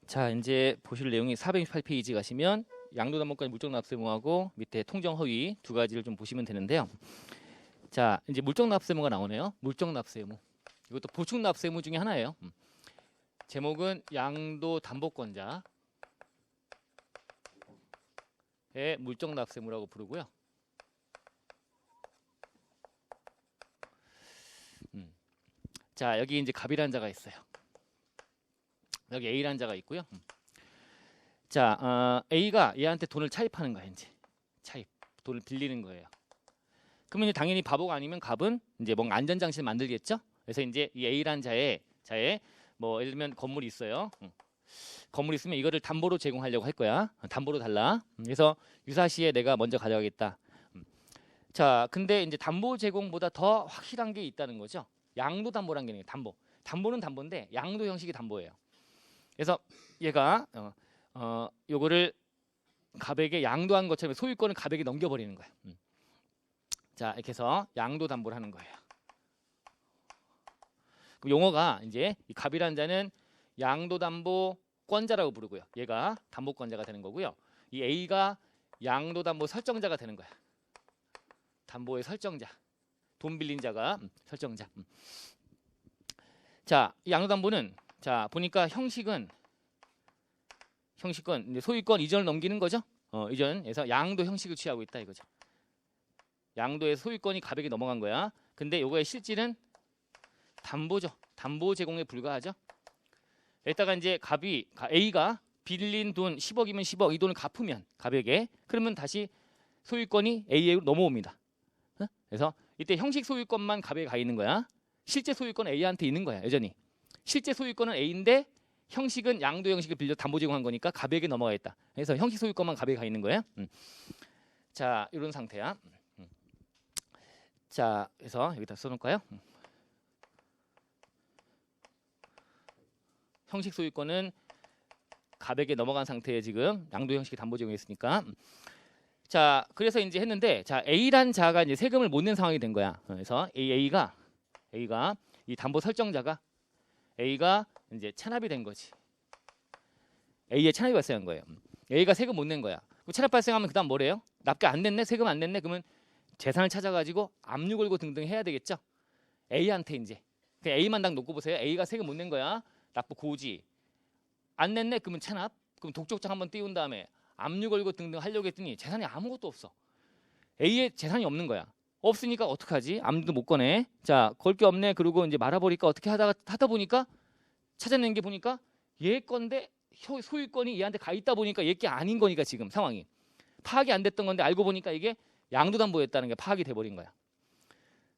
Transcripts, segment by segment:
자, 이제 보실 내용이 468페이지 가시면 양도담보까지 물적납세무하고 밑에 통정허위 두 가지를 좀 보시면 되는데요. 자, 이제 물적납세무가 나오네요. 물적납세무. 이것도 보충납세무 중에 하나예요. 제목은 양도담보권자의 물적납세무라고 부르고요. 자, 여기 이제 갑이라는 자가 있어요. 여기 A라는 자가 있고요. 자, A가 얘한테 돈을 차입하는 거야, 이제. 차입. 돈을 빌리는 거예요. 그러면 이제 당연히 바보가 아니면 갑은 이제 뭔가 안전장치를 만들겠죠? 그래서 이제 이 A라는 자의 뭐 예를 들면 건물이 있어요. 건물이 있으면 이거를 담보로 제공하려고 할 거야. 담보로 달라. 그래서 유사시에 내가 먼저 가져가겠다. 자, 근데 이제 담보 제공보다 더 확실한 게 있다는 거죠. 양도담보란 게 있는 거예요. 담보는 담보인데 양도 형식이 담보예요. 그래서 얘가 요거를 갑에게 양도한 것처럼 소유권을 갑에게 넘겨버리는 거예요. 자, 이렇게 해서 양도담보를 하는 거예요. 그럼 용어가 이제 이 갑이라는 자는 양도담보권자라고 부르고요. 얘가 담보권자가 되는 거고요. 이 A가 양도담보 설정자가 되는 거야. 담보의 설정자. 돈 빌린 자가 설정자. 자, 이 양도담보는 자 보니까 형식은 이제 소유권 이전을 넘기는 거죠. 이전에서 양도 형식을 취하고 있다 이거죠. 양도의 소유권이 갑에게 넘어간 거야. 근데 요거의 실질은 담보죠. 담보 제공에 불과하죠. 여기다가 이제 A가 빌린 돈 10억이면 10억 이 돈을 갚으면 갑에게 그러면 다시 소유권이 A에 넘어옵니다. 그래서 이때 형식 소유권만 갑에게 가 있는 거야. 실제 소유권은 A한테 있는 거야. 여전히. 실제 소유권은 A인데 형식은 양도 형식을 빌려 담보 제공한 거니까 갑에게 넘어가 있다. 그래서 형식 소유권만 갑에게 가 있는 거야. 자, 이런 상태야. 자, 그래서 여기다 써놓을까요? 형식 소유권은 갑에게 넘어간 상태에 지금 양도 형식이 담보 제공했으니까. 자, 그래서 이제 했는데 자 A란 자가 이제 세금을 못 낸 상황이 된 거야. 그래서 A가 이 담보 설정자가 A가 이제 체납이 된 거지. A의 체납이 발생한 거예요. A가 세금 못 낸 거야. 체납 발생하면 그다음 뭐래요? 납부 안 냈네, 세금 안 냈네. 그러면 재산을 찾아가지고 압류 걸고 등등 해야 되겠죠. A한테 이제 그냥 A만 딱 놓고 보세요. A가 세금 못 낸 거야. 납부 고지. 안 냈네. 그러면 체납. 그럼 독촉장 한번 띄운 다음에 압류 걸고 등등 하려고 했더니 재산이 아무것도 없어. A의 재산이 없는 거야. 없으니까 어떡하지? 압류도 못 꺼내. 자, 걸 게 없네. 그러고 이제 말아버리니까 어떻게 하다 보니까 찾아낸 게 보니까 얘 건데 소유권이 얘한테 가 있다 보니까 얘 게 아닌 거니까 지금 상황이 파악이 안 됐던 건데 알고 보니까 이게 양도담보였다는 게 파악이 돼버린 거야.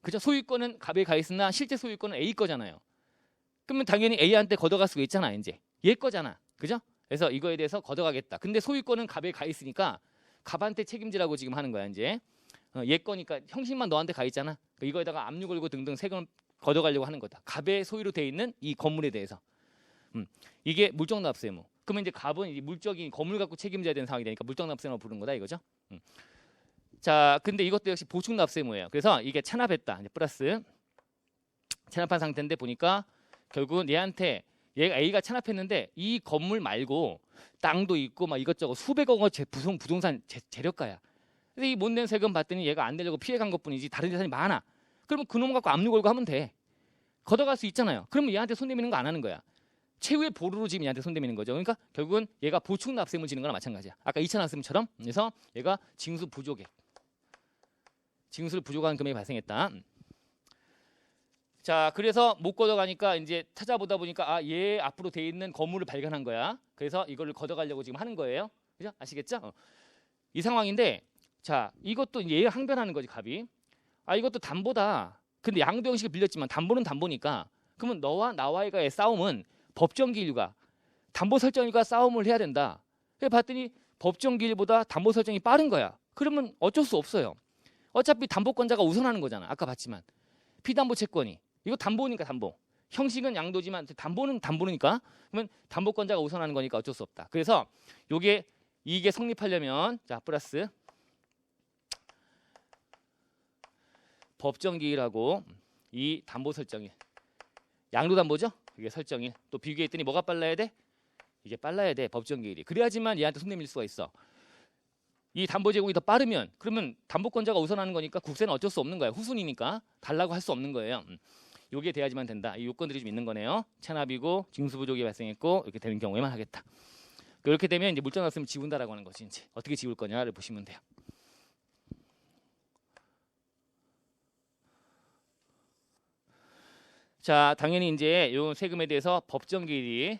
그죠? 소유권은 갑에 가 있으나 실제 소유권은 A 거잖아요. 그러면 당연히 A한테 걷어갈 수가 있잖아. 이제 얘 거잖아. 그죠? 그래서 이거에 대해서 걷어가겠다. 근데 소유권은 갑에 가 있으니까 갑한테 책임지라고 지금 하는 거야. 이제 얘 거니까 형식만 너한테 가 있잖아. 이거에다가 압류 걸고 등등 세금을 걷어가려고 하는 거다. 갑의 소유로 돼 있는 이 건물에 대해서. 이게 물적납세무. 그러면 이제 갑은 이 물적인 건물 갖고 책임져야 되는 상황이 되니까 물적납세무라고 부르는 거다 이거죠. 자, 근데 이것도 역시 보충납세무예요. 그래서 이게 체납했다. 이제 플러스 체납한 상태인데 보니까 결국은 얘한테 얘가 A가 체납했는데 이 건물 말고 땅도 있고 막 이것저것 수백억의 부동산 재력가야. 근데 이 못 낸 세금 받더니 얘가 안 내려고 피해간 것뿐이지 다른 재산이 많아. 그러면 그놈 갖고 압류 걸고 하면 돼. 걷어갈 수 있잖아요. 그러면 얘한테 손 내미는 거 안 하는 거야. 최후의 보루로 지금 얘한테 손 내미는 거죠. 그러니까 결국은 얘가 보충납세무 지는 거나 마찬가지야. 아까 2차납세무처럼. 그래서 얘가 징수 부족액. 징수를 부족한 금액이 발생했다. 자, 그래서 못 걷어가니까 이제 찾아보다 보니까 얘 앞으로 돼 있는 건물을 발견한 거야. 그래서 이거를 걷어가려고 지금 하는 거예요. 그죠? 아시겠죠? 이 상황인데 자, 이것도 얘 항변하는 거지, 갑이. 이것도 담보다. 근데 양도 형식을 빌렸지만 담보는 담보니까 그러면 너와 나와의 싸움은 법정 기일과 담보 설정일과 싸움을 해야 된다. 그래서 봤더니 법정 기일보다 담보 설정이 빠른 거야. 그러면 어쩔 수 없어요. 어차피 담보권자가 우선하는 거잖아. 아까 봤지만 피담보 채권이 이거 담보니까 담보. 형식은 양도지만 담보는 담보니까 그러면 담보권자가 우선하는 거니까 어쩔 수 없다. 그래서 이게 성립하려면 자 플러스 법정 기일하고 이 담보 설정일 양도담보죠. 이게 설정일 또 비교했더니 뭐가 빨라야 돼? 이게 빨라야 돼. 법정 기일이. 그래야지만 얘한테 손 내밀 수가 있어. 이 담보 제공이 더 빠르면 그러면 담보권자가 우선하는 거니까 국세는 어쩔 수 없는 거야. 후순위니까 달라고 할 수 없는 거예요. 요게 돼야지만 된다. 이 요건들이 좀 있는 거네요. 체납이고 징수 부족이 발생했고 이렇게 되는 경우에만 하겠다. 그렇게 되면 이제 물정 납세금을 지운다라고 하는 것이 이제 어떻게 지울 거냐를 보시면 돼요. 자, 당연히 이제 요 세금에 대해서 법정 기일이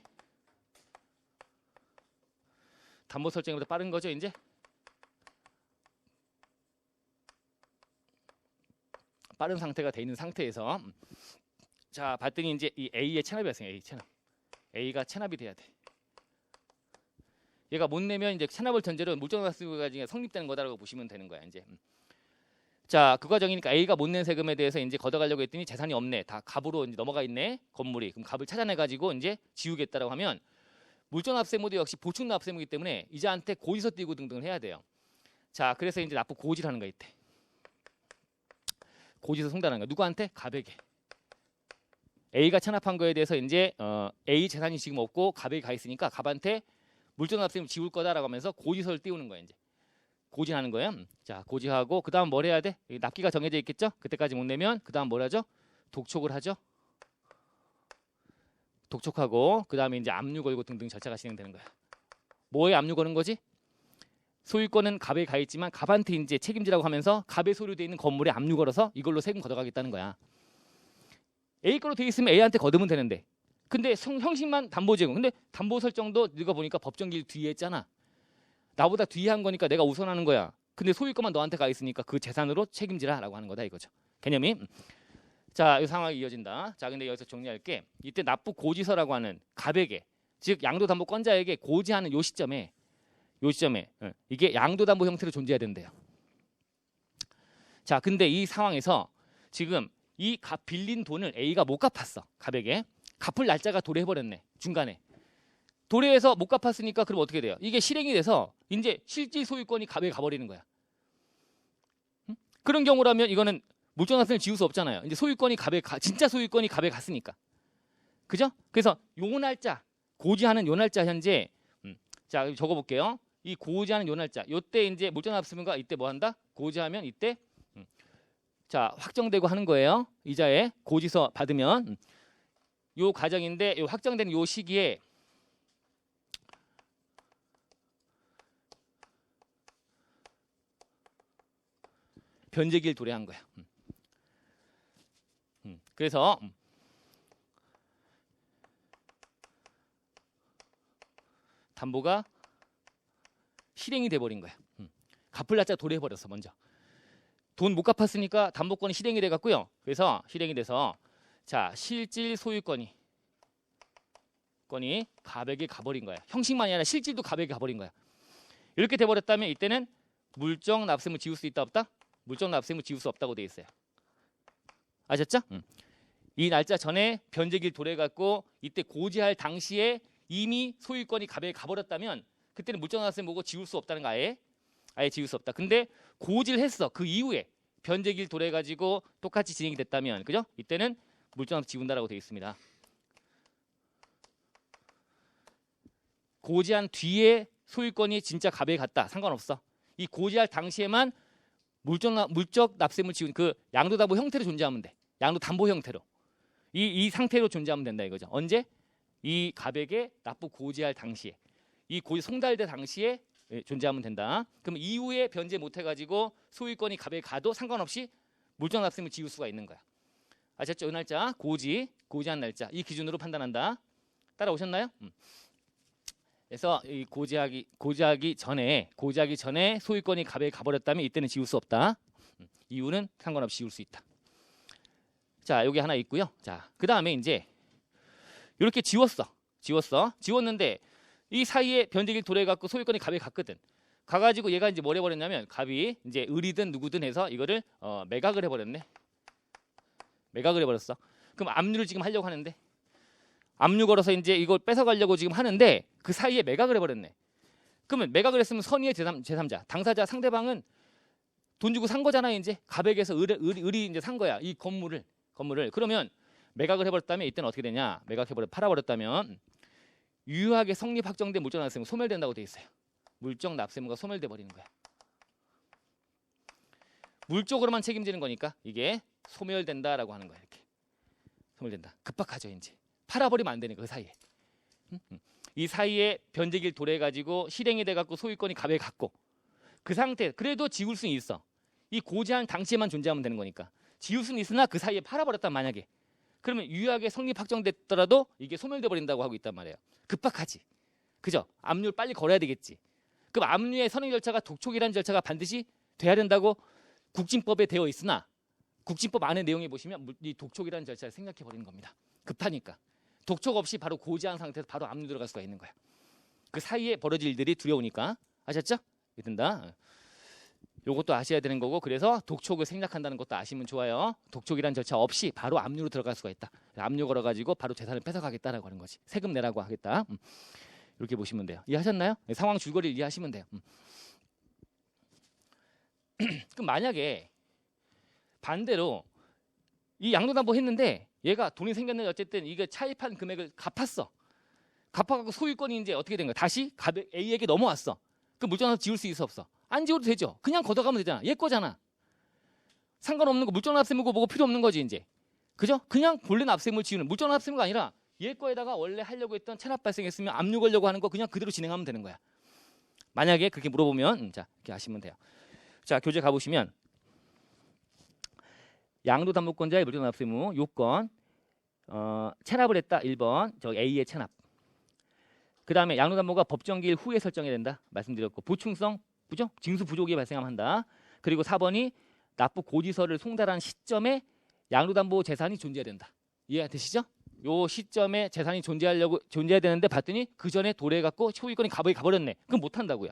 담보 설정보다 빠른 거죠, 이제. 빠른 상태가 돼 있는 상태에서 자, 봤더니 이제 이 A의 체납이 발생해. A 체납. A가 체납이 돼야 돼. 얘가 못 내면 이제 체납을 전제로 물정납세가 성립되는 거다라고 보시면 되는 거야, 이제. 자, 그 과정이니까 A가 못 낸 세금에 대해서 이제 걷어가려고 했더니 재산이 없네. 다 갑으로 이제 넘어가 있네. 건물이. 그럼 갑을 찾아내 가지고 이제 지우겠다라고 하면 물정납세무도 역시 보충납세무이기 때문에 이자한테 고지서 띄고 등등을 해야 돼요. 자, 그래서 이제 납부 고지라는 거 있대. 고지서 송달하는 거. 누구한테? 갑에게. A가 체납한 거에 대해서 이제 A 재산이 지금 없고 갑에게 가 있으니까 갑한테 물정납세금 지울 거다라고 하면서 고지서를 띄우는 거예요, 이제. 고지하는 거예요. 자, 고지하고 그다음 뭘 해야 돼? 납기가 정해져 있겠죠? 그때까지 못 내면 그다음 뭘 하죠? 독촉을 하죠. 독촉하고 그다음에 이제 압류 걸고 등등 절차가 진행되는 거야. 뭐에 압류 거는 거지? 소유권은 갑에 가 있지만 갑한테 이제 책임지라고 하면서 갑에 소유되어 있는 건물에 압류 걸어서 이걸로 세금 걷어가겠다는 거야. A 거로 돼 있으면 A한테 걷으면 되는데. 근데 형식만 담보 제공. 근데 담보 설정도 네가 보니까 법정 기일 뒤에 했잖아. 나보다 뒤에 한 거니까 내가 우선하는 거야. 근데 소유권만 너한테 가 있으니까 그 재산으로 책임지라라고 하는 거다 이거죠. 개념이. 자, 이 상황이 이어진다. 자, 근데 여기서 정리할게. 이때 납부 고지서라고 하는 갑에게, 즉 양도담보권자에게 고지하는 요 시점에 이게 양도담보 형태로 존재해야 된대요. 자, 근데 이 상황에서 지금 이 갑 빌린 돈을 A가 못 갚았어. 갑에게. 갚을 날짜가 도래해버렸네. 중간에. 도래해서 못 갚았으니까 그럼 어떻게 돼요? 이게 실행이 돼서 이제 실질 소유권이 갑에 가버리는 거야. 응? 그런 경우라면 이거는 물정납세를 지울 수 없잖아요. 이제 소유권이 진짜 소유권이 갑에 갔으니까. 그죠? 그래서 요 날짜, 고지하는 요 날짜 현재 자, 적어볼게요. 이 고지하는 요 날짜. 요때 이제 물정납세금과 이때 뭐 한다? 고지하면 이때 자, 확정되고 하는 거예요. 이자에 고지서 받으면 요 과정인데 요 확정된 요 시기에 변제기일 도래한 거야. 그래서 담보가 실행이 돼버린 거야. 갚을 날짜 도래해버렸어. 먼저 돈 못 갚았으니까 담보권이 실행이 돼갖고요. 그래서 실행이 돼서 자, 실질 소유권이 갑에게 가버린 거야. 형식만이 아니라 실질도 갑에게 가버린 거야. 이렇게 돼버렸다면 이때는 물정 납세무 지울 수 있다 없다? 물정 납세무 지울 수 없다고 돼 있어요. 아셨죠? 이 날짜 전에 변제기일 도래해갖고 이때 고지할 당시에 이미 소유권이 갑에게 가버렸다면 그때는 물정 납세무고 지울 수 없다는 거 아예 지울 수 없다. 근데 고지를 했어. 그 이후에 변제기일 도래해가지고 똑같이 진행이 됐다면, 그죠? 이때는 물정 납세 지운다라고 돼 있습니다. 고지한 뒤에 소유권이 진짜 갑에게 갔다. 상관없어. 이 고지할 당시에만 물적 납세물 지운 그 양도담보 형태로 존재하면 돼. 양도담보 형태로. 이 상태로 존재하면 된다 이거죠. 언제? 이 갑에게 납부 고지할 당시에. 이 고지 송달될 당시에 존재하면 된다. 그럼 이후에 변제 못 해가지고 소유권이 갑에게 가도 상관없이 물적 납세물 지울 수가 있는 거야. 아셨죠? 이 날짜 고지한 날짜 이 기준으로 판단한다. 따라오셨나요? 그래서 이 고지하기 전에 소유권이 갑에게 가버렸다면 이때는 지울 수 없다. 이유는 상관없이 지울 수 있다. 자, 여기 하나 있고요. 자, 그 다음에 이제 이렇게 지웠는데 이 사이에 변제기일 도래해갖고 소유권이 갑에게 갔거든. 가가지고 얘가 이제 뭘 해버렸냐면 갑이 이제 을이든 누구든 해서 이거를 매각을 해버렸네. 매각을 해버렸어. 그럼 압류를 지금 하려고 하는데 압류 걸어서 이제 이걸 뺏어가려고 지금 하는데 그 사이에 매각을 해버렸네. 그러면 매각을 했으면 선의의 제3자, 당사자 상대방은 돈 주고 산 거잖아요. 이제 갑에게서 을이 이제 산 거야. 이 건물을. 그러면 매각을 해버렸다면 이때는 어떻게 되냐? 팔아버렸다면 유효하게 성립 확정된 물적 납세의무 소멸된다고 돼 있어요. 물적 납세의무가 소멸돼 버리는 거야. 물적으로만 책임지는 거니까 이게 소멸된다라고 하는 거야. 이렇게 소멸된다. 급박하죠 이제. 팔아버리면 안 되니까 그 사이에. 이 사이에 변제기를 도래해가지고 실행이 돼갖고 소유권이 갑에 갔고 그 상태 그래도 지울 수는 있어. 이 고지한 당시에만 존재하면 되는 거니까 지울 수는 있으나 그 사이에 팔아버렸단 만약에 그러면 유효하게 성립 확정됐더라도 이게 소멸돼 버린다고 하고 있단 말이에요. 급박하지. 그죠? 압류를 빨리 걸어야 되겠지. 그럼 압류의 선행 절차가 독촉이라는 절차가 반드시 돼야 된다고 국진법에 되어 있으나 국진법 안의 내용에 보시면 이 독촉이라는 절차를 생략해 버리는 겁니다. 급하니까. 독촉 없이 바로 고지한 상태에서 바로 압류 들어갈 수가 있는 거야. 그 사이에 벌어질 일들이 두려우니까. 아셨죠? 된다. 요것도 아셔야 되는 거고 그래서 독촉을 생략한다는 것도 아시면 좋아요. 독촉이란 절차 없이 바로 압류로 들어갈 수가 있다. 압류 걸어가지고 바로 재산을 뺏어가겠다라고 하는 거지. 세금 내라고 하겠다. 이렇게 보시면 돼요. 이해하셨나요? 상황 줄거리를 이해하시면 돼요. 그럼 만약에 반대로 이 양도담보 했는데 얘가 돈이 생겼는데 어쨌든 이게 차입한 금액을 갚았어. 갚아갖고 소유권이 이제 어떻게 된 거야? 다시 A에게 넘어왔어. 그 물정납세 지울 수 있어 없어? 안 지워도 되죠. 그냥 걷어가면 되잖아. 얘 거잖아. 상관없는 거 물정납세물고 뭐고 필요 없는 거지 이제. 그죠? 그냥 본래 납세물 지우는 물정납세물가 아니라 얘 거에다가 원래 하려고 했던 체납 발생했으면 압류 걸려고 하는 거 그냥 그대로 진행하면 되는 거야. 만약에 그렇게 물어보면 자 이렇게 하시면 돼요. 자 교재 가보시면 양도담보권자의 물정납세의무 요건 체납을 했다 1번 저 A의 체납. 그 다음에 양도담보가 법정기일 후에 설정해야 된다 말씀드렸고 보충성 그죠? 징수 부족이 발생하면 한다. 그리고 4번이 납부 고지서를 송달한 시점에 양도담보 재산이 존재해야 된다. 이해되시죠? 요 시점에 재산이 존재해야 되는데 봤더니 그 전에 도래해갖고 소유권이 갑에 가버렸네. 그럼 못 한다고요.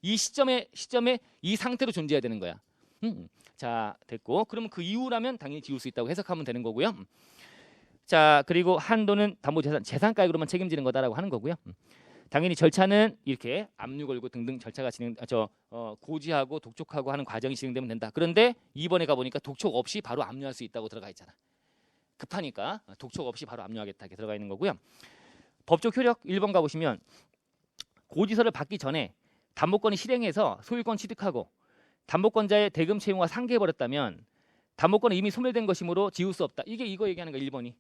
이 시점에 이 상태로 존재해야 되는 거야. 자 됐고 그러면 그 이후라면 당연히 지울 수 있다고 해석하면 되는 거고요. 자 그리고 한도는 담보 재산가액으로만 책임지는 거다라고 하는 거고요. 당연히 절차는 이렇게 압류 걸고 등등 절차가 고지하고 독촉하고 하는 과정이 진행되면 된다. 그런데 2번에 가보니까 독촉 없이 바로 압류할 수 있다고 들어가 있잖아. 급하니까 독촉 없이 바로 압류하겠다 이렇게 들어가 있는 거고요. 법적 효력 1번 가보시면 고지서를 받기 전에 담보권이 실행해서 소유권 취득하고 담보권자의 대금 채무가 상계해버렸다면 담보권은 이미 소멸된 것이므로 지울 수 없다. 이거 얘기하는 거 1번이.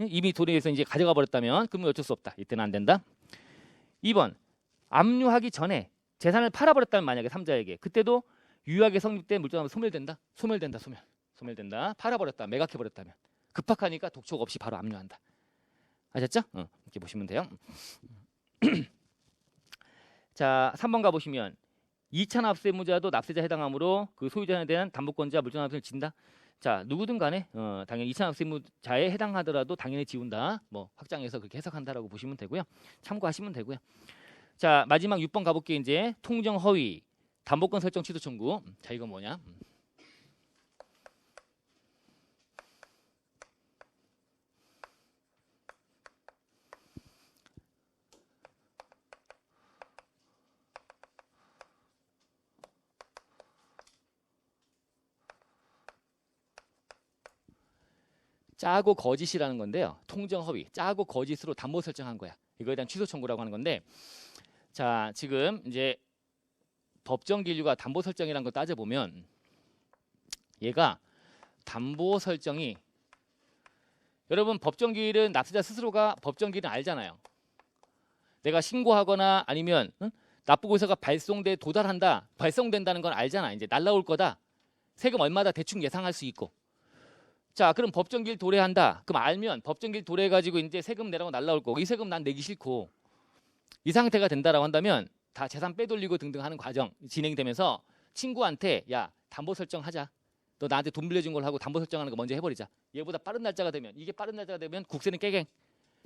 이미 도래해서 이제 가져가 버렸다면 그러면 어쩔 수 없다. 이때는 안 된다. 2번 압류하기 전에 재산을 팔아버렸다면 만약에 3자에게 그때도 유효하게 성립된 물정납부 소멸된다. 소멸된다. 팔아버렸다. 매각해버렸다면 급박하니까 독촉 없이 바로 압류한다. 아셨죠? 이렇게 보시면 돼요. 자 3번 가보시면 2차 납세무자도 납세자 해당하므로 그 소유자에 대한 담보권자 물정납세를 진다. 자 누구든 간에 당연히 2차 납세무자에 해당하더라도 당연히 지운다. 뭐 확장해서 그렇게 해석한다라고 보시면 되고요. 참고하시면 되고요. 자 마지막 6번 가볼게요. 이제 통정 허위 담보권 설정 취소 청구. 자 이거 뭐냐? 짜고 거짓이라는 건데요. 통정 허위, 짜고 거짓으로 담보 설정한 거야. 이거에 대한 취소 청구라고 하는 건데, 자 지금 이제 법정 기일류가 담보 설정이라는 걸 따져 보면, 얘가 담보 설정이 여러분 법정 기일은 납세자 스스로가 법정 기일은 알잖아요. 내가 신고하거나 아니면 납부고지서가 발송된다는 건 알잖아. 이제 날라올 거다. 세금 얼마다 대충 예상할 수 있고. 자 그럼 법정기일 도래한다. 그럼 알면 법정기일 도래해가지고 이제 세금 내라고 날라올 거고 이 세금 난 내기 싫고 이 상태가 된다라고 한다면 다 재산 빼돌리고 등등 하는 과정 진행되면서 친구한테 야 담보 설정하자. 너 나한테 돈 빌려준 걸 하고 담보 설정하는 거 먼저 해버리자. 얘보다 빠른 날짜가 되면 이게 빠른 날짜가 되면 국세는 깨갱.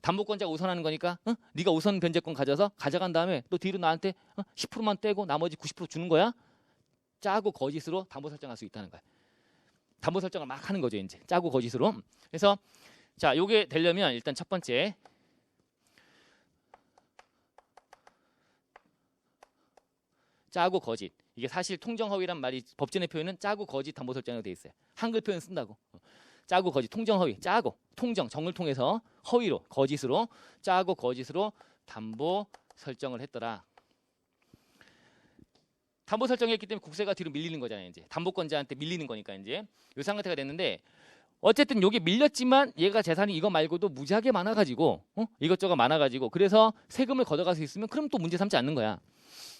담보권자가 우선하는 거니까 네가 우선 변제권 가져서 가져간 다음에 또 뒤로 나한테 10%만 떼고 나머지 90% 주는 거야. 짜고 거짓으로 담보 설정할 수 있다는 거야. 담보 설정을 막 하는 거죠. 이제 짜고 거짓으로. 그래서 자 요게 되려면 일단 첫 번째 짜고 거짓. 이게 사실 통정허위란 말이 법전의 표현은 짜고 거짓 담보 설정으로 돼 있어요. 한글 표현 쓴다고. 짜고 거짓 통정허위 짜고 통정 정을 통해서 허위로 거짓으로 짜고 거짓으로 담보 설정을 했더라. 담보 설정했기 때문에 국세가 뒤로 밀리는 거잖아요. 이제 담보권자한테 밀리는 거니까 이제 이 상태가 됐는데 어쨌든 여기 밀렸지만 얘가 재산이 이거 말고도 무지하게 많아가지고 이것저것 많아가지고 그래서 세금을 걷어갈 수 있으면 그럼 또 문제 삼지 않는 거야.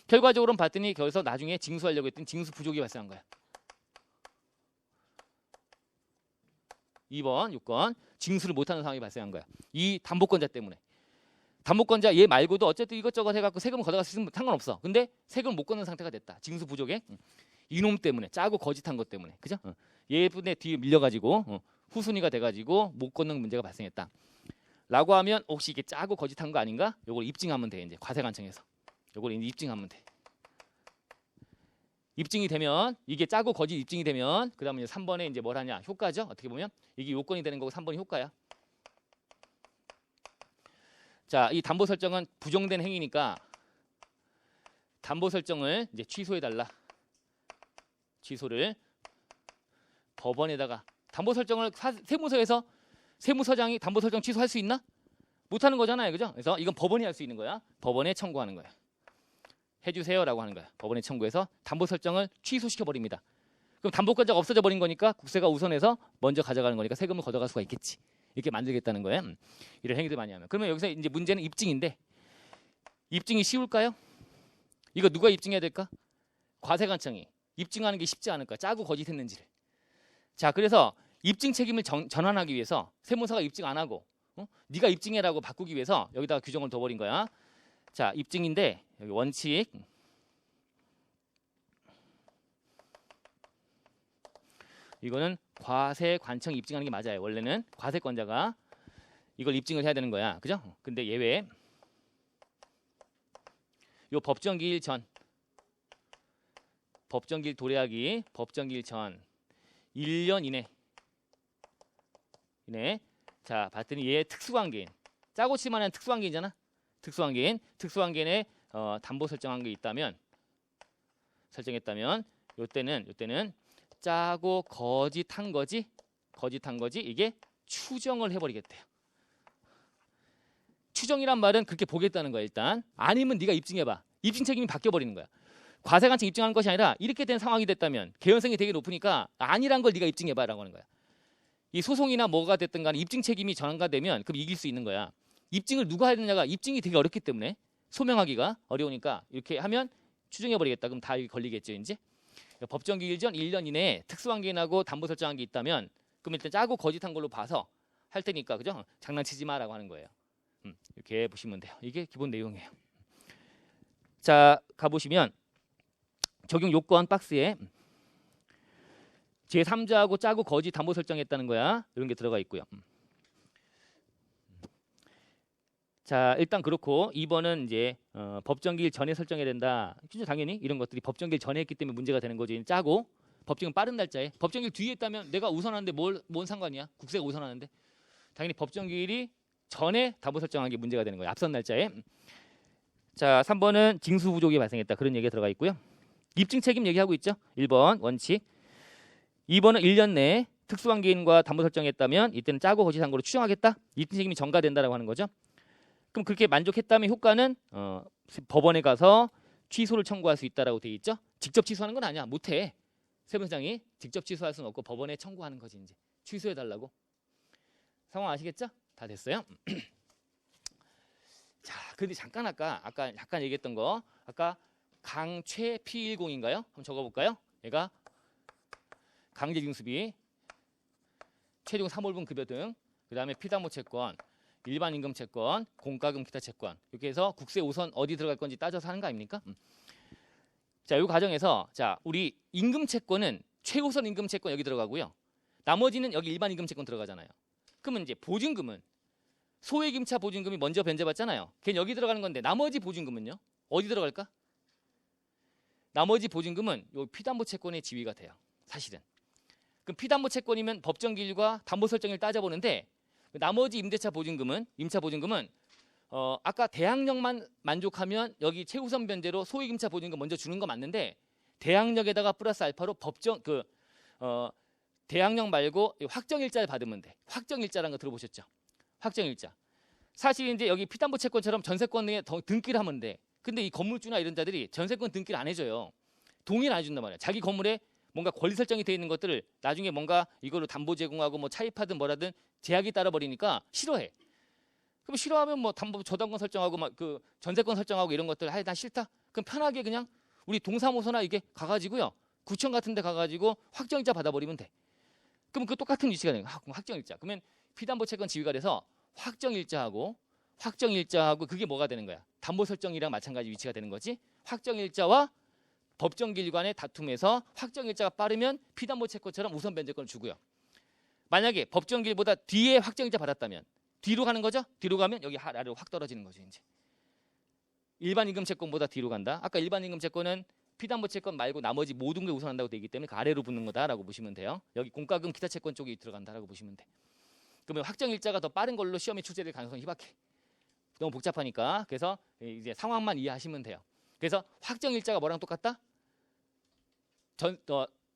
결과적으로는 봤더니 거기서 나중에 징수하려고 했더니 징수 부족이 발생한 거야. 2번, 6건 징수를 못하는 상황이 발생한 거야. 이 담보권자 때문에. 담보권자 얘 말고도 어쨌든 이것저것 해갖고 세금을 걷어갈 수 있으면 상관없어. 근데 세금을 못 걷는 상태가 됐다. 징수 부족에. 이놈 때문에 짜고 거짓한 것 때문에. 그죠? 얘분의 뒤에 밀려가지고 후순위가 돼가지고 못 걷는 문제가 발생했다. 라고 하면 혹시 이게 짜고 거짓한 거 아닌가? 요걸 입증하면 돼. 이제 과세관청에서. 요걸 이제 입증하면 돼. 입증이 되면 이게 짜고 거짓 입증이 되면 그다음에 이제 3번에 이제 뭘 하냐? 효과죠. 어떻게 보면 이게 요건이 되는 거고 3번이 효과야. 자, 이 담보 설정은 부정된 행위니까 담보 설정을 이제 취소해 달라. 취소를 법원에다가 담보 설정을 세무서에서 세무서장이 담보 설정 취소할 수 있나? 못 하는 거잖아요. 그죠? 그래서 이건 법원이 할 수 있는 거야. 법원에 청구하는 거야. 해주세요라고 하는 거야. 법원에 청구해서 담보 설정을 취소시켜 버립니다. 그럼 담보권자가 없어져 버린 거니까 국세가 우선해서 먼저 가져가는 거니까 세금을 걷어갈 수가 있겠지. 이렇게 만들겠다는 거예요. 이런 행위들 많이 하면. 그러면 여기서 이제 문제는 입증인데 입증이 쉬울까요? 이거 누가 입증해야 될까? 과세관청이 입증하는 게 쉽지 않을까? 짜고 거짓했는지를. 자, 그래서 입증 책임을 전환하기 위해서 세무서가 입증 안 하고 네가 입증해라고 바꾸기 위해서 여기다가 규정을 둬버린 거야. 자, 입증인데 여기 원칙 이거는 과세관청이 입증하는 게 맞아요. 원래는 과세권자가 이걸 입증을 해야 되는 거야. 그죠? 근데 예외 요 법정기일 전 법정기일 도래하기 법정기일 전 1년 이내 자 봤더니 얘 특수관계인 짜고 치만한 특수관계인이잖아. 특수관계인의 담보 설정한 게 있다면 설정했다면 요때는 짜고 거짓한 거지 이게 추정을 해버리겠대요. 추정이란 말은 그렇게 보겠다는 거야. 일단 아니면 네가 입증해봐. 입증 책임이 바뀌어버리는 거야. 과세관청 입증하는 것이 아니라 이렇게 된 상황이 됐다면 개연성이 되게 높으니까 아니란 걸 네가 입증해봐라고 하는 거야. 이 소송이나 뭐가 됐든 간에 입증 책임이 전환가되면 그럼 이길 수 있는 거야. 입증을 누가 해야 되냐가 입증이 되게 어렵기 때문에 소명하기가 어려우니까 이렇게 하면 추정해버리겠다. 그럼 다 걸리겠죠. 이제 법정기일 전 1년 이내에 특수관계인하고 담보 설정한 게 있다면 그럼 일단 짜고 거짓한 걸로 봐서 할 테니까 그죠? 장난치지 마라고 하는 거예요. 이렇게 보시면 돼요. 이게 기본 내용이에요. 자, 가보시면 적용 요건 박스에 제3자하고 짜고 거짓 담보 설정했다는 거야. 이런 게 들어가 있고요. 자, 일단 그렇고 2번은 이제 법정기일 전에 설정해야 된다. 진짜 당연히 이런 것들이 법정기일 전에 했기 때문에 문제가 되는 거지. 짜고 법정은 빠른 날짜에 법정기일 뒤에 했다면 내가 우선하는데 뭔 상관이야? 국세가 우선하는데 당연히 법정기일이 전에 담보 설정한 게 문제가 되는 거예요. 앞선 날짜에. 자, 3번은 징수 부족이 발생했다. 그런 얘기가 들어가 있고요. 입증 책임 얘기하고 있죠. 1번 원칙. 2번은 1년 내에 특수관계인과 담보 설정했다면 이때는 짜고 거짓한 거로 추정하겠다. 입증 책임이 전가된다라고 하는 거죠. 그럼 그렇게 만족했다면 효과는 법원에 가서 취소를 청구할 수 있다라고 돼 있죠. 직접 취소하는 건 아니야. 못해. 세무서장이 직접 취소할 수는 없고 법원에 청구하는 거지. 이제 취소해달라고. 상황 아시겠죠? 다 됐어요. 자, 근데 잠깐 아까 약간 얘기했던 거 아까 강최 P10인가요? 한번 적어볼까요? 얘가 강제징수비, 최종 3월분 급여 등, 그 다음에 피담보 채권, 일반 임금 채권, 공과금 기타 채권 이렇게 해서 국세 우선 어디 들어갈 건지 따져서 하는 거 아닙니까? 자, 이 과정에서 자 우리 임금 채권은 최우선 임금 채권 여기 들어가고요. 나머지는 여기 일반 임금 채권 들어가잖아요. 그러면 이제 보증금은 소액임차 보증금이 먼저 변제받잖아요. 걔는 여기 들어가는 건데 나머지 보증금은요? 어디 들어갈까? 나머지 보증금은 요 피담보 채권의 지위가 돼요. 사실은. 그럼 피담보 채권이면 법정기일과 담보 설정을 따져보는데 나머지 임차 보증금은 아까 대항력만 만족하면 여기 최우선 변제로 소액임차 보증금 먼저 주는 거 맞는데 대항력에다가 플러스 알파로 대항력 말고 확정일자를 받으면 돼. 확정일자라는 거 들어보셨죠? 확정일자. 사실 이제 여기 피담보 채권처럼 전세권 등에 등기를 하면 돼. 근데 이 건물주나 이런 자들이 전세권 등기를 안 해줘요. 동의를 안 해준단 말이야. 자기 건물에 뭔가 권리 설정이 돼 있는 것들을 나중에 뭔가 이걸로 담보 제공하고 뭐 차입하든 뭐라든 제약이 따라 버리니까 싫어해. 그럼 싫어하면 뭐 담보 저당권 설정하고 막 그 전세권 설정하고 이런 것들 나 싫다. 그럼 편하게 그냥 우리 동사무소나 이게 가가지고요. 구청 같은데 가가지고 확정일자 받아버리면 돼. 그럼 그 똑같은 위치가 되는 거야. 확정일자. 그러면 피담보 채권 지위가 돼서 확정일자하고 그게 뭐가 되는 거야? 담보 설정이랑 마찬가지 위치가 되는 거지. 확정일자와 법정기일 간의 다툼에서 확정일자가 빠르면 피담보 채권처럼 우선 변제권을 주고요. 만약에 법정기일보다 뒤에 확정일자 받았다면 뒤로 가는 거죠? 뒤로 가면 여기 아래로 확 떨어지는 거죠. 이제 일반 임금 채권보다 뒤로 간다. 아까 일반 임금 채권은 피담보 채권 말고 나머지 모든 게 우선한다고 되기 때문에 그 아래로 붙는 거다라고 보시면 돼요. 여기 공과금 기타 채권 쪽이 들어간다라고 보시면 돼. 그러면 확정일자가 더 빠른 걸로 시험에 출제될 가능성이 희박해. 너무 복잡하니까. 그래서 이제 상황만 이해하시면 돼요. 그래서 확정일자가 뭐랑 똑같다?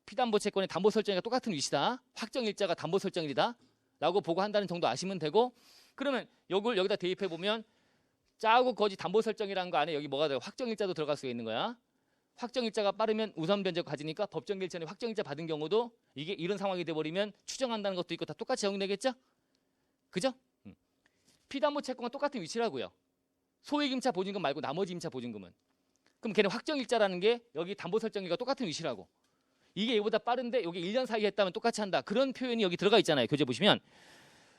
피담보 채권의 담보 설정이가 똑같은 위치다. 확정일자가 담보 설정일이다. 라고 보고 한다는 정도 아시면 되고, 그러면 이걸 여기다 대입해 보면 짜고 거지 담보 설정이라는 거 안에 여기 뭐가 돼요? 확정일자도 들어갈 수가 있는 거야. 확정일자가 빠르면 우선 변제가 가지니까 법정기일 전에 확정일자 받은 경우도 이게 이런 상황이 돼버리면 추정한다는 것도 있고 다 똑같이 적용되겠죠? 그죠? 피담보 채권과 똑같은 위치라고요. 소액임차 보증금 말고 나머지 임차 보증금은. 그럼 걔는 확정일자라는 게 여기 담보 설정일과 똑같은 위치라고. 이게 얘보다 빠른데 여기 1년 사이에 했다면 똑같이 한다. 그런 표현이 여기 들어가 있잖아요. 교재 보시면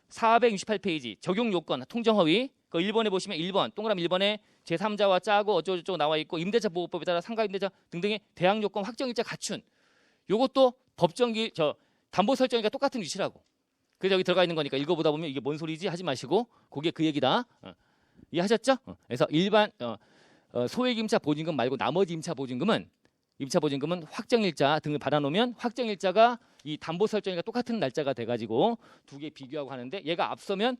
468페이지 적용 요건 통정허위 그 1번에 보시면 1번 동그라미 1번에 제3자와 짜고 어쩌고저쩌고 나와 있고 임대차 보호법에 따라 상가 임대차 등등의 대항 요건 확정일자 갖춘 요것도 법정기 담보 설정이가 똑같은 위치라고. 그래서 여기 들어가 있는 거니까 읽어보다 보면 이게 뭔 소리지 하지 마시고 그게 그 얘기다. 이해하셨죠? 그래서 일반 소액 임차 보증금 말고 나머지 임차 보증금은 확정일자 등을 받아놓으면 확정일자가 이 담보 설정이가 똑같은 날짜가 돼가지고 두 개 비교하고 하는데 얘가 앞서면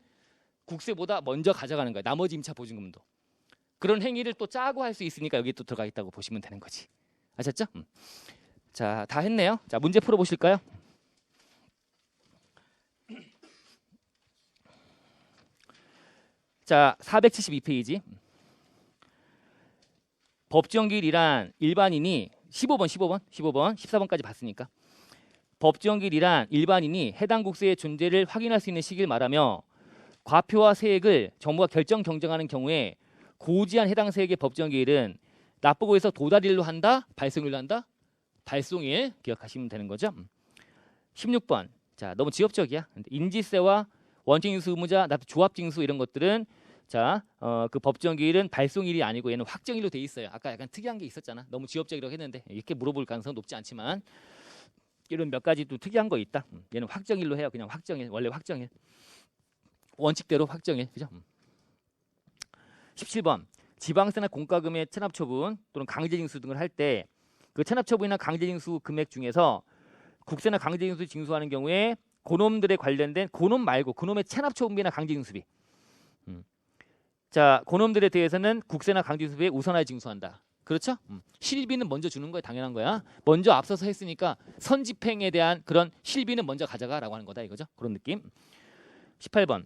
국세보다 먼저 가져가는 거야. 나머지 임차 보증금도. 그런 행위를 또 짜고 할 수 있으니까 여기 또 들어가 있다고 보시면 되는 거지. 아셨죠? 자, 다 했네요. 자, 문제 풀어보실까요? 자, 472페이지. 법정기일이란 일반인이 15번, 14번까지 봤으니까. 법정기일이란 일반인이 해당 국세의 존재를 확인할 수 있는 시기를 말하며 과표와 세액을 정부가 결정 경정하는 경우에 고지한 해당 세액의 법정기일은 납부고에서 도달일로 한다, 발송일로 한다. 발송일 기억하시면 되는 거죠. 16번. 자, 너무 지엽적이야. 인지세와 원칙징수 의무자, 조합징수 이런 것들은 자, 그 법정기일은 발송일이 아니고 얘는 확정일로 돼 있어요. 아까 약간 특이한 게 있었잖아. 너무 지엽적이라고 했는데 이렇게 물어볼 가능성은 높지 않지만 이런 몇 가지 또 특이한 거 있다. 얘는 확정일로 해요. 그냥 확정일, 원래 확정일. 원칙대로 확정일, 그죠? 17번. 지방세나 공과금의 체납처분 또는 강제징수 등을 할 때 그 체납처분이나 강제징수 금액 중에서 국세나 강제징수 징수하는 경우에 고놈들에 관련된 고놈 말고 그놈의 체납처분비나 강제징수비. 자, 고놈들에 대해서는 국세나 강제징수비에 우선하여 징수한다. 그렇죠? 실비는 먼저 주는 거야. 당연한 거야. 먼저 앞서서 했으니까 선집행에 대한 그런 실비는 먼저 가져가라고 하는 거다 이거죠. 그런 느낌. 18번.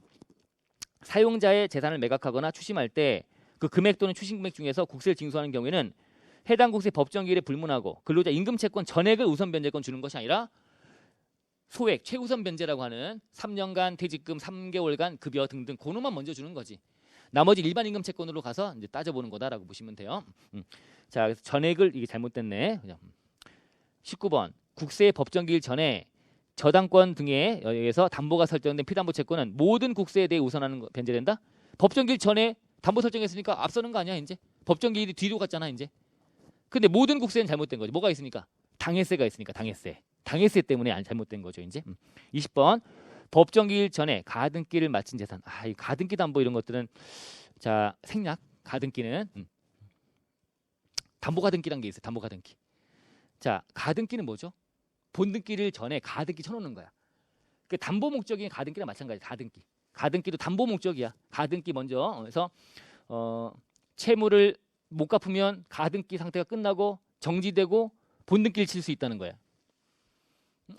사용자의 재산을 매각하거나 추심할 때 그 금액 또는 추심 금액 중에서 국세를 징수하는 경우에는 해당 국세 법정기일에 불문하고 근로자 임금채권 전액을 우선 변제권 주는 것이 아니라 소액 최우선 변제라고 하는 3년간 퇴직금 3개월간 급여 등등 그놈만 먼저 주는 거지. 나머지 일반 임금 채권으로 가서 이제 따져보는 거다라고 보시면 돼요. 자, 그래서 전액을 이게 잘못됐네. 그냥. 19번. 국세 법정기일 전에 저당권 등에 의해서 담보가 설정된 피담보 채권은 모든 국세에 대해 우선하는 거 변제된다. 법정기일 전에 담보 설정했으니까 앞서는 거 아니야 이제. 법정기일이 뒤로 갔잖아 이제. 근데 모든 국세는 잘못된 거지. 뭐가 있으니까? 당해세가 있으니까 당해세. 당해세 때문에 잘못된 거죠 이제. 20번. 법정기일 전에 가등기를 마친 재산. 이 가등기 담보 이런 것들은 자 생략. 가등기는 담보 가등기란 게 있어요. 담보 가등기. 자 가등기는 뭐죠? 본등기를 전에 가등기 쳐놓는 거야. 그 담보 목적인 가등기랑 마찬가지. 가등기. 가등기도 담보 목적이야. 가등기 먼저. 그래서 채무를 못 갚으면 가등기 상태가 끝나고 정지되고 본등기를 칠 수 있다는 거야.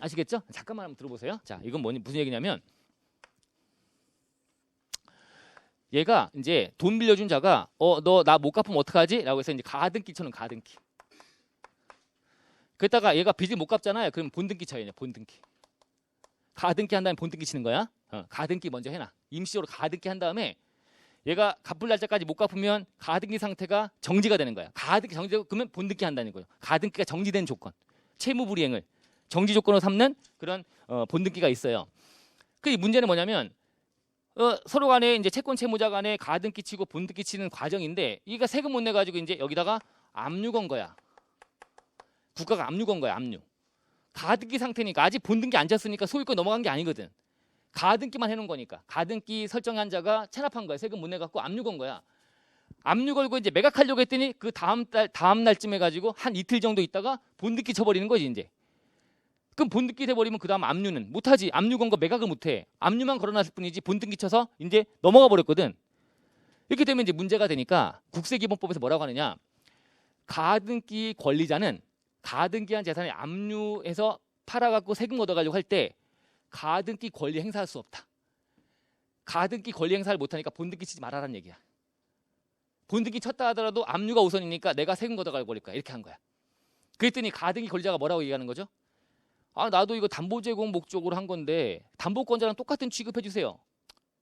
아시겠죠? 잠깐만 한번 들어보세요. 자, 이건 무슨 얘기냐면 얘가 이제 돈 빌려준 자가 너 나 못 갚으면 어떡하지? 라고 해서 이제 가등기 쳐는 가등기. 그랬다가 얘가 빚을 못 갚잖아요. 그럼 본등기 쳐야 돼. 본등기. 가등기 한 다음에 본등기 치는 거야. 가등기 먼저 해놔. 임시적으로 가등기 한 다음에 얘가 갚을 날짜까지 못 갚으면 가등기 상태가 정지가 되는 거야. 가등기 정지되고 그러면 본등기 한다는 거예요. 가등기가 정지된 조건. 채무 불이행을 정지 조건으로 삼는 그런 본등기가 있어요. 그 문제는 뭐냐면 서로 간에 이제 채권 채무자 간에 가등기 치고 본등기 치는 과정인데 이가 세금 못 내 가지고 이제 여기다가 압류 건 거야. 국가가 압류 건 거야. 압류. 가등기 상태니까 아직 본등기 안 쳤으니까 소유권 넘어간 게 아니거든. 가등기만 해놓은 거니까. 가등기 설정한 자가 체납한 거야. 세금 못 내 갖고 압류 건 거야. 압류 걸고 이제 매각하려고 했더니 그 다음 날쯤 해가지고 한 이틀 정도 있다가 본등기 쳐버리는 거지 이제. 그럼 본등기 돼버리면 그 다음 압류는 못하지. 압류 건 거 매각을 못해. 압류만 걸어놨을 뿐이지 본등기 쳐서 이제 넘어가 버렸거든. 이렇게 되면 이제 문제가 되니까 국세기본법에서 뭐라고 하느냐. 가등기 권리자는 가등기한 재산을 압류해서 팔아갖고 세금 얻어가려고 할 때 가등기 권리 행사할 수 없다. 가등기 권리 행사를 못하니까 본등기 치지 말아라는 얘기야. 본등기 쳤다 하더라도 압류가 우선이니까 내가 세금 걷어갈 거니까 이렇게 한 거야. 그랬더니 가등기 권리자가 뭐라고 얘기하는 거죠? 나도 이거 담보 제공 목적으로 한 건데 담보권자랑 똑같은 취급해 주세요.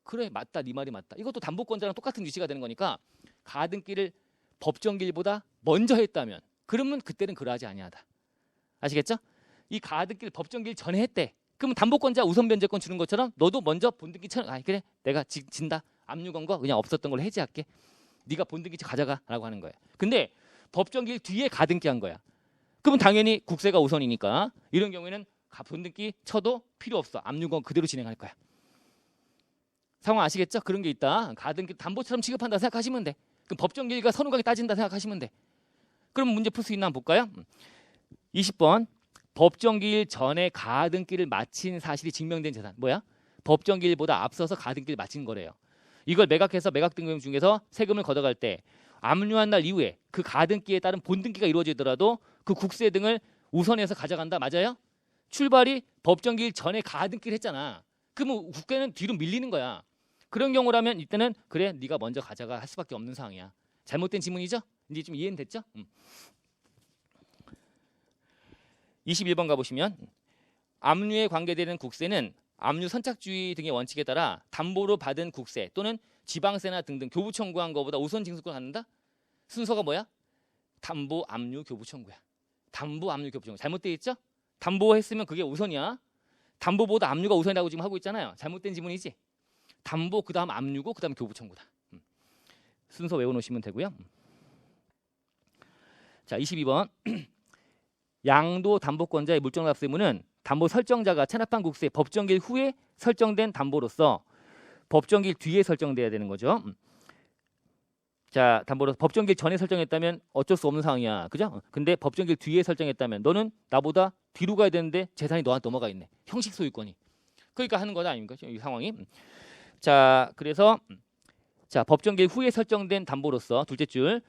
그래 맞다 네 말이 맞다. 이것도 담보권자랑 똑같은 위치가 되는 거니까 가등기를 법정기일보다 먼저 했다면 그러면 그때는 그러하지 아니하다. 아시겠죠? 이 가등기를 법정기일 전에 했대. 그러면 담보권자 우선 변제권 주는 것처럼 너도 먼저 본등기 쳐. 그래 내가 진다. 압류 건 거 그냥 없었던 걸로 해지할게. 네가 본등기 가져가라고 하는 거야. 근데 법정기일 뒤에 가등기 한 거야. 그러면 당연히 국세가 우선이니까 이런 경우에는 본등기 쳐도 필요 없어. 압류건 그대로 진행할 거야. 상황 아시겠죠? 그런 게 있다. 가등기 담보처럼 취급한다 생각하시면 돼. 그럼 법정기일과 선후관계 따진다 생각하시면 돼. 그럼 문제 풀 수 있나 한번 볼까요? 20번. 법정기일 전에 가등기를 마친 사실이 증명된 재산. 뭐야? 법정기일보다 앞서서 가등기를 마친 거래요. 이걸 매각해서 매각등기 중에서 세금을 걷어갈 때 압류한 날 이후에 그 가등기에 따른 본등기가 이루어지더라도 그 국세 등을 우선해서 가져간다. 맞아요? 출발이 법정기일 전에 가등기를 했잖아. 그러면 국회는 뒤로 밀리는 거야. 그런 경우라면 이때는 그래 네가 먼저 가져가 할 수밖에 없는 상황이야. 잘못된 지문이죠? 이제 좀 이해는 됐죠? 21번 가보시면 압류에 관계되는 국세는 압류 선착주의 등의 원칙에 따라 담보로 받은 국세 또는 지방세나 등등 교부 청구한 것보다 우선 징수권을 갖는다? 순서가 뭐야? 담보, 압류, 교부 청구야. 담보, 압류, 교부 청구. 잘못되어 있죠? 담보했으면 그게 우선이야. 담보보다 압류가 우선이라고 지금 하고 있잖아요. 잘못된 지문이지? 담보, 그 다음 압류고 그 다음 교부 청구다. 순서 외워놓으시면 되고요. 자, 22번. 양도 담보권자의 물정납 의무는 담보 설정자가 체납한 국세 법정기일 후에 설정된 담보로서 법정기일 뒤에 설정돼야 되는 거죠. 자, 담보로 법정기일 전에 설정했다면 어쩔 수 없는 상황이야. 그죠? 근데 법정기일 뒤에 설정했다면 너는 나보다 뒤로 가야 되는데 재산이 너한테 넘어가 있네. 형식 소유권이. 그러니까 하는 거다 아닙니까? 이 상황이. 자, 그래서 자, 법정기일 후에 설정된 담보로서 둘째 줄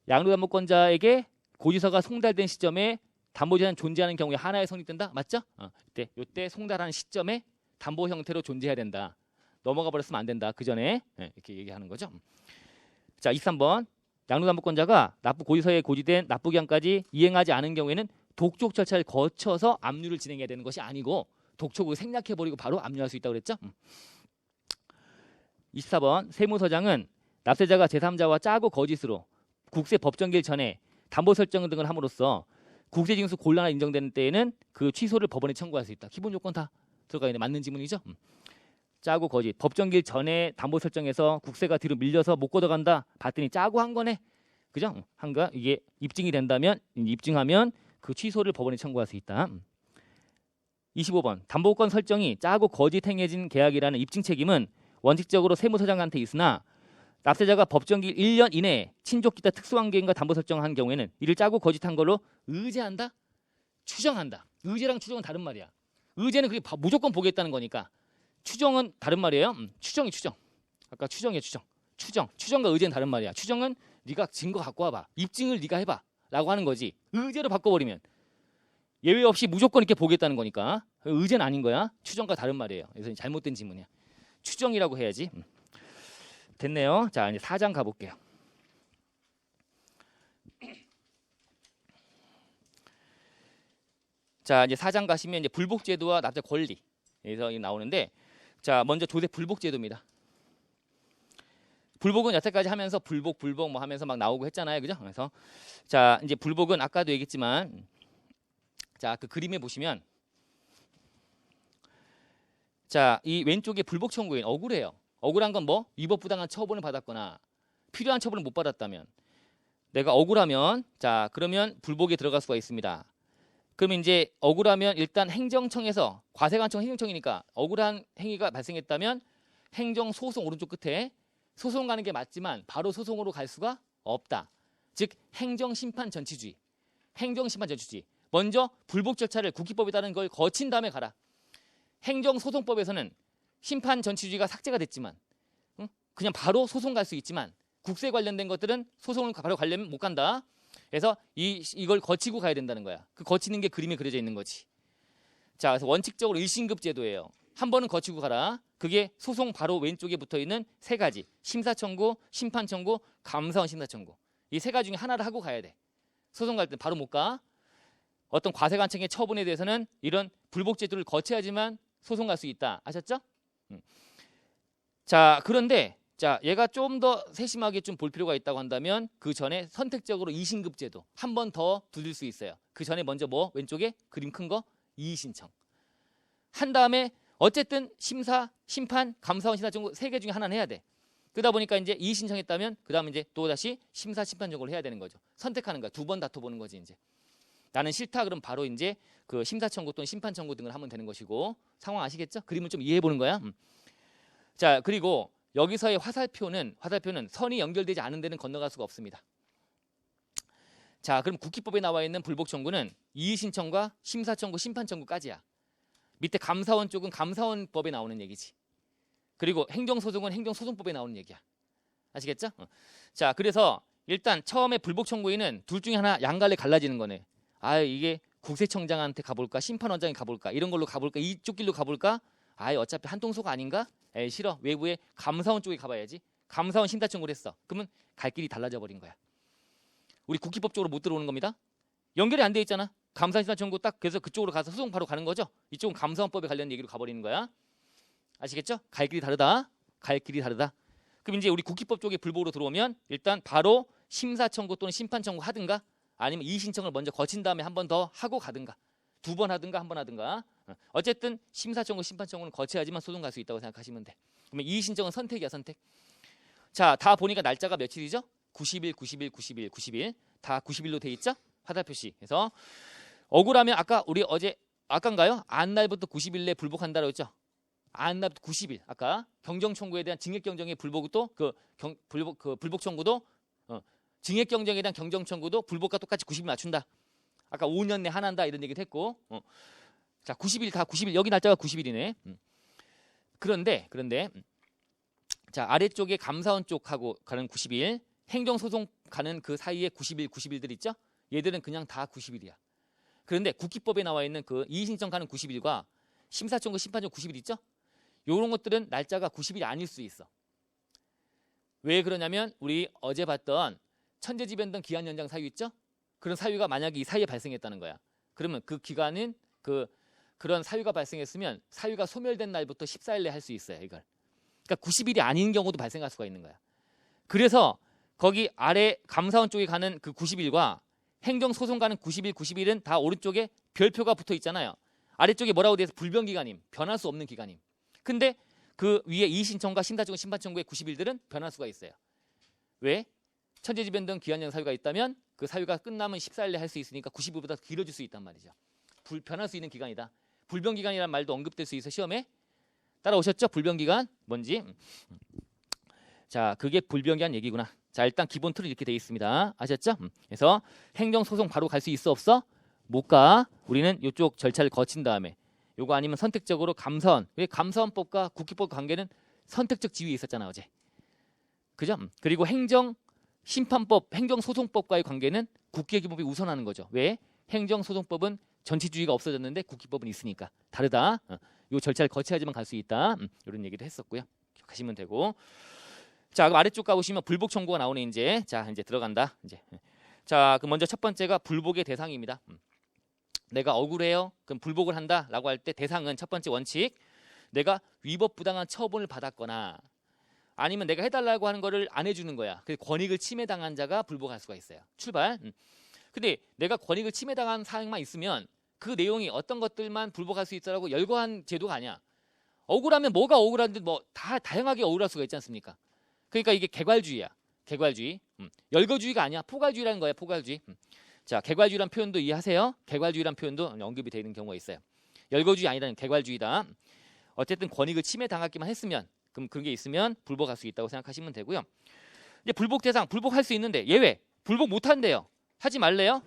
양도담보권자에게 고지서가 송달된 시점에 담보재산 존재하는 경우에 하나에 성립된다. 맞죠? 이때 송달하는 시점에 담보 형태로 존재해야 된다. 넘어가 버렸으면 안 된다. 그 전에 이렇게 얘기하는 거죠. 자, 23번. 양도담보권자가 납부 고지서에 고지된 납부기한까지 이행하지 않은 경우에는 독촉 절차를 거쳐서 압류를 진행해야 되는 것이 아니고 독촉을 생략해버리고 바로 압류할 수 있다고 그랬죠. 24번. 세무서장은 납세자가 제3자와 짜고 거짓으로 국세 법정기일 전에 담보 설정 등을 함으로써 국세징수 곤란이 인정되는 때에는 그 취소를 법원에 청구할 수 있다. 기본 조건 다 들어가 있는 맞는 지문이죠. 짜고 거짓. 법정기일 전에 담보 설정해서 국세가 뒤로 밀려서 못 걷어간다. 봤더니 짜고 한 거네. 그죠? 한 거. 이게 입증이 된다면 입증하면 그 취소를 법원에 청구할 수 있다. 25번. 담보권 설정이 짜고 거짓 행해진 계약이라는 입증 책임은 원칙적으로 세무서장한테 있으나 납세자가 법정기일 1년 이내에 친족 기타 특수관계인과 담보 설정한 경우에는 이를 짜고 거짓한 걸로 의제한다? 추정한다. 의제랑 추정은 다른 말이야. 의제는 그게 무조건 보겠다는 거니까 추정은 다른 말이에요. 추정이 추정. 아까 추정이야 추정. 추정과 의제는 다른 말이야. 추정은 네가 증거 갖고 와봐. 입증을 네가 해봐. 라고 하는 거지. 의제로 바꿔버리면 예외 없이 무조건 이렇게 보겠다는 거니까 의제는 아닌 거야. 추정과 다른 말이에요. 그래서 잘못된 지문이야. 추정이라고 해야지. 됐네요. 자, 이제 4장 가볼게요. 자, 이제 4장 가시면 이제 불복제도와 납작 권리에서 나오는데, 자, 먼저 조세 불복제도입니다. 불복은 여태까지 하면서 불복 뭐 하면서 막 나오고 했잖아요, 그죠? 그래서 자, 이제 불복은 아까도 얘기했지만, 자, 그 그림에 보시면, 자, 이 왼쪽에 불복 청구인 억울해요. 억울한 건 뭐? 위법부당한 처분을 받았거나 필요한 처분을 못 받았다면, 내가 억울하면, 자, 그러면 불복에 들어갈 수가 있습니다. 그러면 이제 억울하면 일단 행정청에서, 과세관청 행정청이니까 억울한 행위가 발생했다면 행정소송 오른쪽 끝에 소송 가는 게 맞지만 바로 소송으로 갈 수가 없다. 즉 행정심판 전치주의. 행정심판 전치주의. 먼저 불복 절차를 국기법에 따른 걸 거친 다음에 가라. 행정소송법에서는 심판 전치주의가 삭제가 됐지만, 그냥 바로 소송 갈 수 있지만 국세 관련된 것들은 소송을 바로 가려면 못 간다. 그래서 이걸 거치고 가야 된다는 거야. 그 거치는 게 그림에 그려져 있는 거지. 자, 그래서 원칙적으로 1신급 제도예요. 한 번은 거치고 가라. 그게 소송 바로 왼쪽에 붙어 있는 세 가지. 심사청구, 심판청구, 감사원 심사청구. 이 세 가지 중에 하나를 하고 가야 돼. 소송 갈 때 바로 못 가. 어떤 과세관청의 처분에 대해서는 이런 불복 제도를 거쳐야지만 소송 갈 수 있다. 아셨죠? 자, 그런데 자, 얘가 좀 더 세심하게 좀 볼 필요가 있다고 한다면 그 전에 선택적으로 2신급 제도 한 번 더 두들 수 있어요. 그 전에 먼저 뭐 왼쪽에 그림 큰 거 이의신청 한 다음에 어쨌든 심사, 심판, 감사원 심사청구 세 개 중에 하나는 해야 돼. 그러다 보니까 이제 이의신청했다면 그 다음에 이제 또 다시 심사, 심판청구를 해야 되는 거죠. 선택하는 거야. 두 번 다퉈보는 거지 이제. 나는 싫다 그럼 바로 이제 그 심사청구 또는 심판청구 등을 하면 되는 것이고, 상황 아시겠죠? 그림을 좀 이해해 보는 거야. 자, 그리고 여기서의 화살표는 선이 연결되지 않은 데는 건너갈 수가 없습니다. 자, 그럼 국기법에 나와 있는 불복 청구는 이의신청과 심사청구, 심판청구까지야. 밑에 감사원 쪽은 감사원법에 나오는 얘기지. 그리고 행정소송은 행정소송법에 나오는 얘기야. 아시겠죠? 자, 그래서 일단 처음에 불복 청구인은 둘 중에 하나 양갈래 갈라지는 거네. 아, 이게 국세청장한테 가볼까, 심판원장에 가볼까, 이런 걸로 가볼까, 이쪽 길로 가볼까. 아예 어차피 한통속 아닌가? 에이, 싫어. 외부에 감사원 쪽에 가봐야지. 감사원 심사청구를 했어. 그러면 갈 길이 달라져 버린 거야. 우리 국기법 쪽으로 못 들어오는 겁니다. 연결이 안 돼 있잖아. 감사원 심사청구 딱 그래서 그쪽으로 가서 소송 바로 가는 거죠. 이쪽은 감사원법에 관련 얘기로 가버리는 거야. 아시겠죠? 갈 길이 다르다. 갈 길이 다르다. 그럼 이제 우리 국기법 쪽에 불복으로 들어오면 일단 바로 심사청구 또는 심판청구 하든가 아니면 이의신청을 먼저 거친 다음에 한 번 더 하고 가든가 두 번 하든가 한 번 하든가. 어쨌든 심사청구, 심판청구는 거쳐야지만 소송 갈 수 있다고 생각하시면 돼. 그러면 이의신청은 선택이야, 선택. 자, 다 보니까 날짜가 며칠이죠? 90일, 90일, 90일, 90일. 다 90일로 돼 있죠? 화살 표시. 그래서 억울하면 아까 우리 어제 아까인가요? 안날부터 90일 내에 불복한다고 했죠? 안날부터 90일. 아까 경정 청구에 대한 징역 경정의 불복도 불복 청구도 징역 경정에 대한 경정 청구도 불복과 똑같이 90일 맞춘다. 아까 5년 내 하나한다 이런 얘기도 했고. 자, 90일 다 90일. 여기 날짜가 90일이네. 그런데 자, 아래쪽에 감사원 쪽하고 가는 90일, 행정소송 가는 그 사이에 90일들 있죠? 얘들은 그냥 다 90일이야. 그런데 국기법에 나와 있는 그 이의신청 가는 90일과 심사청구, 심판청구 90일 있죠? 요런 것들은 날짜가 90일이 아닐 수 있어. 왜 그러냐면 우리 어제 봤던 천재지변등 기한 연장 사유 있죠? 그런 사유가 만약에 이 사이에 발생했다는 거야. 그러면 그 기간은 그런 사유가 발생했으면 사유가 소멸된 날부터 14일 내에 할 수 있어요. 이걸. 그러니까 90일이 아닌 경우도 발생할 수가 있는 거야. 그래서 거기 아래 감사원 쪽에 가는 그 90일과 행정소송 가는 90일은 다 오른쪽에 별표가 붙어 있잖아요. 아래쪽에 뭐라고 돼 있어? 불변기간임. 변할 수 없는 기간임. 근데 그 위에 이의신청과 심사청구, 심판청구의 90일들은 변할 수가 있어요. 왜? 천재지변등 기한형 사유가 있다면 그 사유가 끝나면 14일 내에 할 수 있으니까 90일보다 길어질 수 있단 말이죠. 변할 수 있는 기간이다. 불변기간이라는 말도 언급될 수 있어 시험에. 따라오셨죠? 불변기간 뭔지. 자, 그게 불변기간 얘기구나. 자, 일단 기본 틀은 이렇게 돼 있습니다. 아셨죠? 그래서 행정소송 바로 갈 수 있어 없어? 못 가. 우리는 이쪽 절차를 거친 다음에 요거 아니면 선택적으로 감사원. 왜 감사원법과 국기법 관계는 선택적 지위에 있었잖아 어제. 그죠? 그리고 행정심판법, 행정소송법과의 관계는 국기기법이 우선하는 거죠. 왜? 행정소송법은 전치주의가 없어졌는데 국기법은 있으니까 다르다. 요 절차를 거쳐야지만 갈 수 있다. 이런 얘기도 했었고요. 기억하시면 되고. 자, 그럼 아래쪽 가보시면 불복 청구가 나오네 이제. 자, 이제 들어간다. 이제. 자, 그럼 먼저 첫 번째가 불복의 대상입니다. 내가 억울해요. 그럼 불복을 한다라고 할 때 대상은 첫 번째 원칙. 내가 위법 부당한 처분을 받았거나 아니면 내가 해달라고 하는 거를 안 해주는 거야. 그 권익을 침해당한 자가 불복할 수가 있어요. 출발. 근데 내가 권익을 침해당한 사항만 있으면 그 내용이 어떤 것들만 불복할 수 있다라고 열거한 제도가 아니야. 억울하면 뭐가 억울한데 뭐 다 다양하게 억울할 수가 있지 않습니까? 그러니까 이게 개괄주의야. 개괄주의. 열거주의가 아니야. 포괄주의라는 거야. 포괄주의. 자, 개괄주의란 표현도 이해하세요. 개괄주의란 표현도 언급이 되어 있는 경우가 있어요. 열거주의 아니라는 개괄주의다. 어쨌든 권익을 침해당하기만 했으면 그럼 그런 게 있으면 불복할 수 있다고 생각하시면 되고요. 이제 불복 대상, 불복할 수 있는데 예외. 불복 못 한대요. 하지 말래요.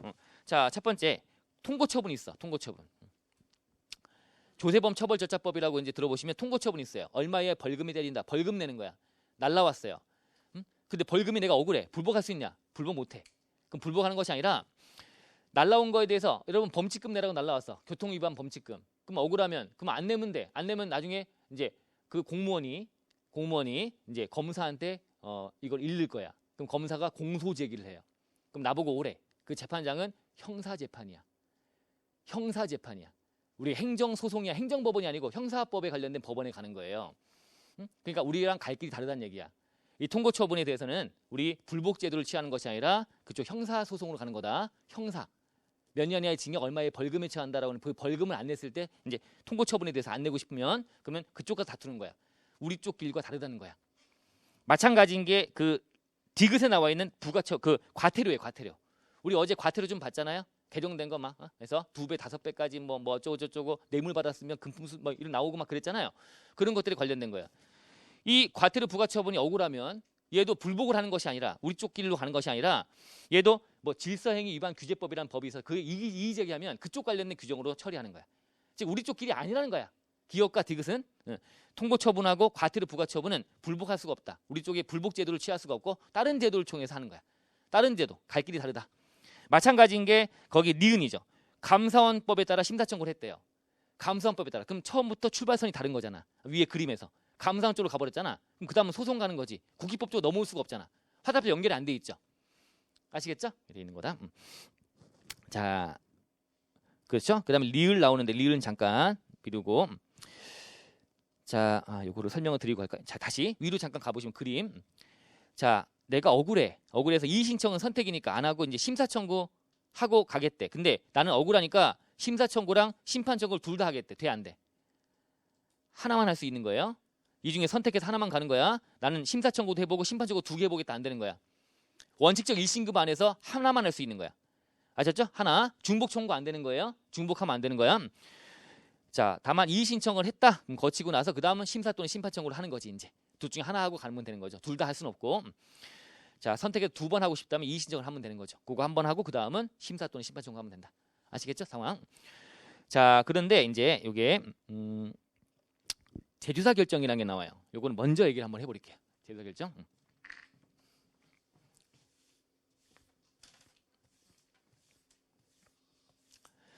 자, 첫 번째 통고처분이 있어. 통고처분. 조세범 처벌절차법이라고 이제 들어보시면 통고처분이 있어요. 얼마에 벌금이 때린다. 벌금 내는 거야. 날라왔어요. 근데 벌금이 내가 억울해. 불복할 수 있냐? 불복 못해. 그럼 불복하는 것이 아니라 날라온 거에 대해서 여러분 범칙금 내라고 날라왔어. 교통위반 범칙금. 그럼 억울하면 그럼 안 내면 돼. 안 내면 나중에 이제 그 공무원이 이제 검사한테 이걸 읽을 거야. 그럼 검사가 공소 제기를 해요. 그럼 나보고 오래. 그 재판장은 형사재판이야. 형사재판이야. 우리 행정소송이야. 행정법원이 아니고 형사법에 관련된 법원에 가는 거예요. 그러니까 우리랑 갈 길이 다르다는 얘기야. 이 통고처분에 대해서는 우리 불복제도를 취하는 것이 아니라 그쪽 형사소송으로 가는 거다. 형사. 몇 년 이하의 징역 얼마의 벌금에 처한다라고 하는 그 벌금을 안 냈을 때 이제 통고처분에 대해서 안 내고 싶으면 그러면 그쪽 가서 다투는 거야. 우리 쪽 길과 다르다는 거야. 마찬가지인 게 그 디귿에 나와 있는 부가처 그 과태료예요. 과태료. 우리 어제 과태료 좀 봤잖아요. 개정된 거 막 그래서 2배, 5배까지 뭐 어쩌고 저쩌고 뇌물 받았으면 금품수 뭐 이런 나오고 막 그랬잖아요. 그런 것들이 관련된 거예요. 이 과태료 부가처분이 억울하면 얘도 불복을 하는 것이 아니라 우리 쪽 길로 가는 것이 아니라 얘도 뭐 질서행위 위반 규제법이라는 법이 있어. 그게 이의 제기하면 그쪽 관련된 규정으로 처리하는 거야. 즉 우리 쪽 길이 아니라는 거야. 기업과 디귿은 통고처분하고 과태료 부가처분은 불복할 수가 없다. 우리 쪽에 불복 제도를 취할 수가 없고 다른 제도를 통해서 하는 거야. 다른 제도 갈 길이 다르다. 마찬가지인 게 거기 니은이죠. 감사원법에 따라 심사청구를 했대요. 감사원법에 따라. 그럼 처음부터 출발선이 다른 거잖아. 위에 그림에서. 감사원 쪽으로 가버렸잖아. 그럼 그 다음은 소송 가는 거지. 국기법 쪽으로 넘어올 수가 없잖아. 화살표 연결이 안 돼 있죠. 아시겠죠? 이렇게 있는 거다. 자, 그렇죠? 그 다음에 리을 나오는데 리을은 잠깐 비우고. 자, 요거를 설명을 드리고 할까요? 자, 다시 위로 잠깐 가보시면 그림. 자, 내가 억울해. 억울해서 이의 신청은 선택이니까 안 하고 이제 심사 청구하고 가겠대. 근데 나는 억울하니까 심사 청구랑 심판 청구를 둘 다 하겠대. 돼, 안 돼? 하나만 할 수 있는 거예요. 이 중에 선택해서 하나만 가는 거야. 나는 심사 청구도 해보고 심판 청구 2개 해보겠다. 안 되는 거야. 원칙적 1신급 안에서 하나만 할 수 있는 거야. 아셨죠? 하나. 중복 청구 안 되는 거예요. 중복하면 안 되는 거야. 자, 다만 이의 신청을 했다. 거치고 나서 그 다음은 심사 또는 심판 청구를 하는 거지. 이제 둘 중에 하나 하고 가면 되는 거죠. 둘 다 할 수는 없고. 자, 선택해서 2번 하고 싶다면 이의 신청을 하면 되는 거죠. 그거 한 번 하고 그 다음은 심사 또는 심판 청구하면 된다. 아시겠죠? 상황. 자, 그런데 이제 요게 재주사 결정이라는 게 나와요. 요거는 먼저 얘기를 한번 해버릴게요. 재주사 결정.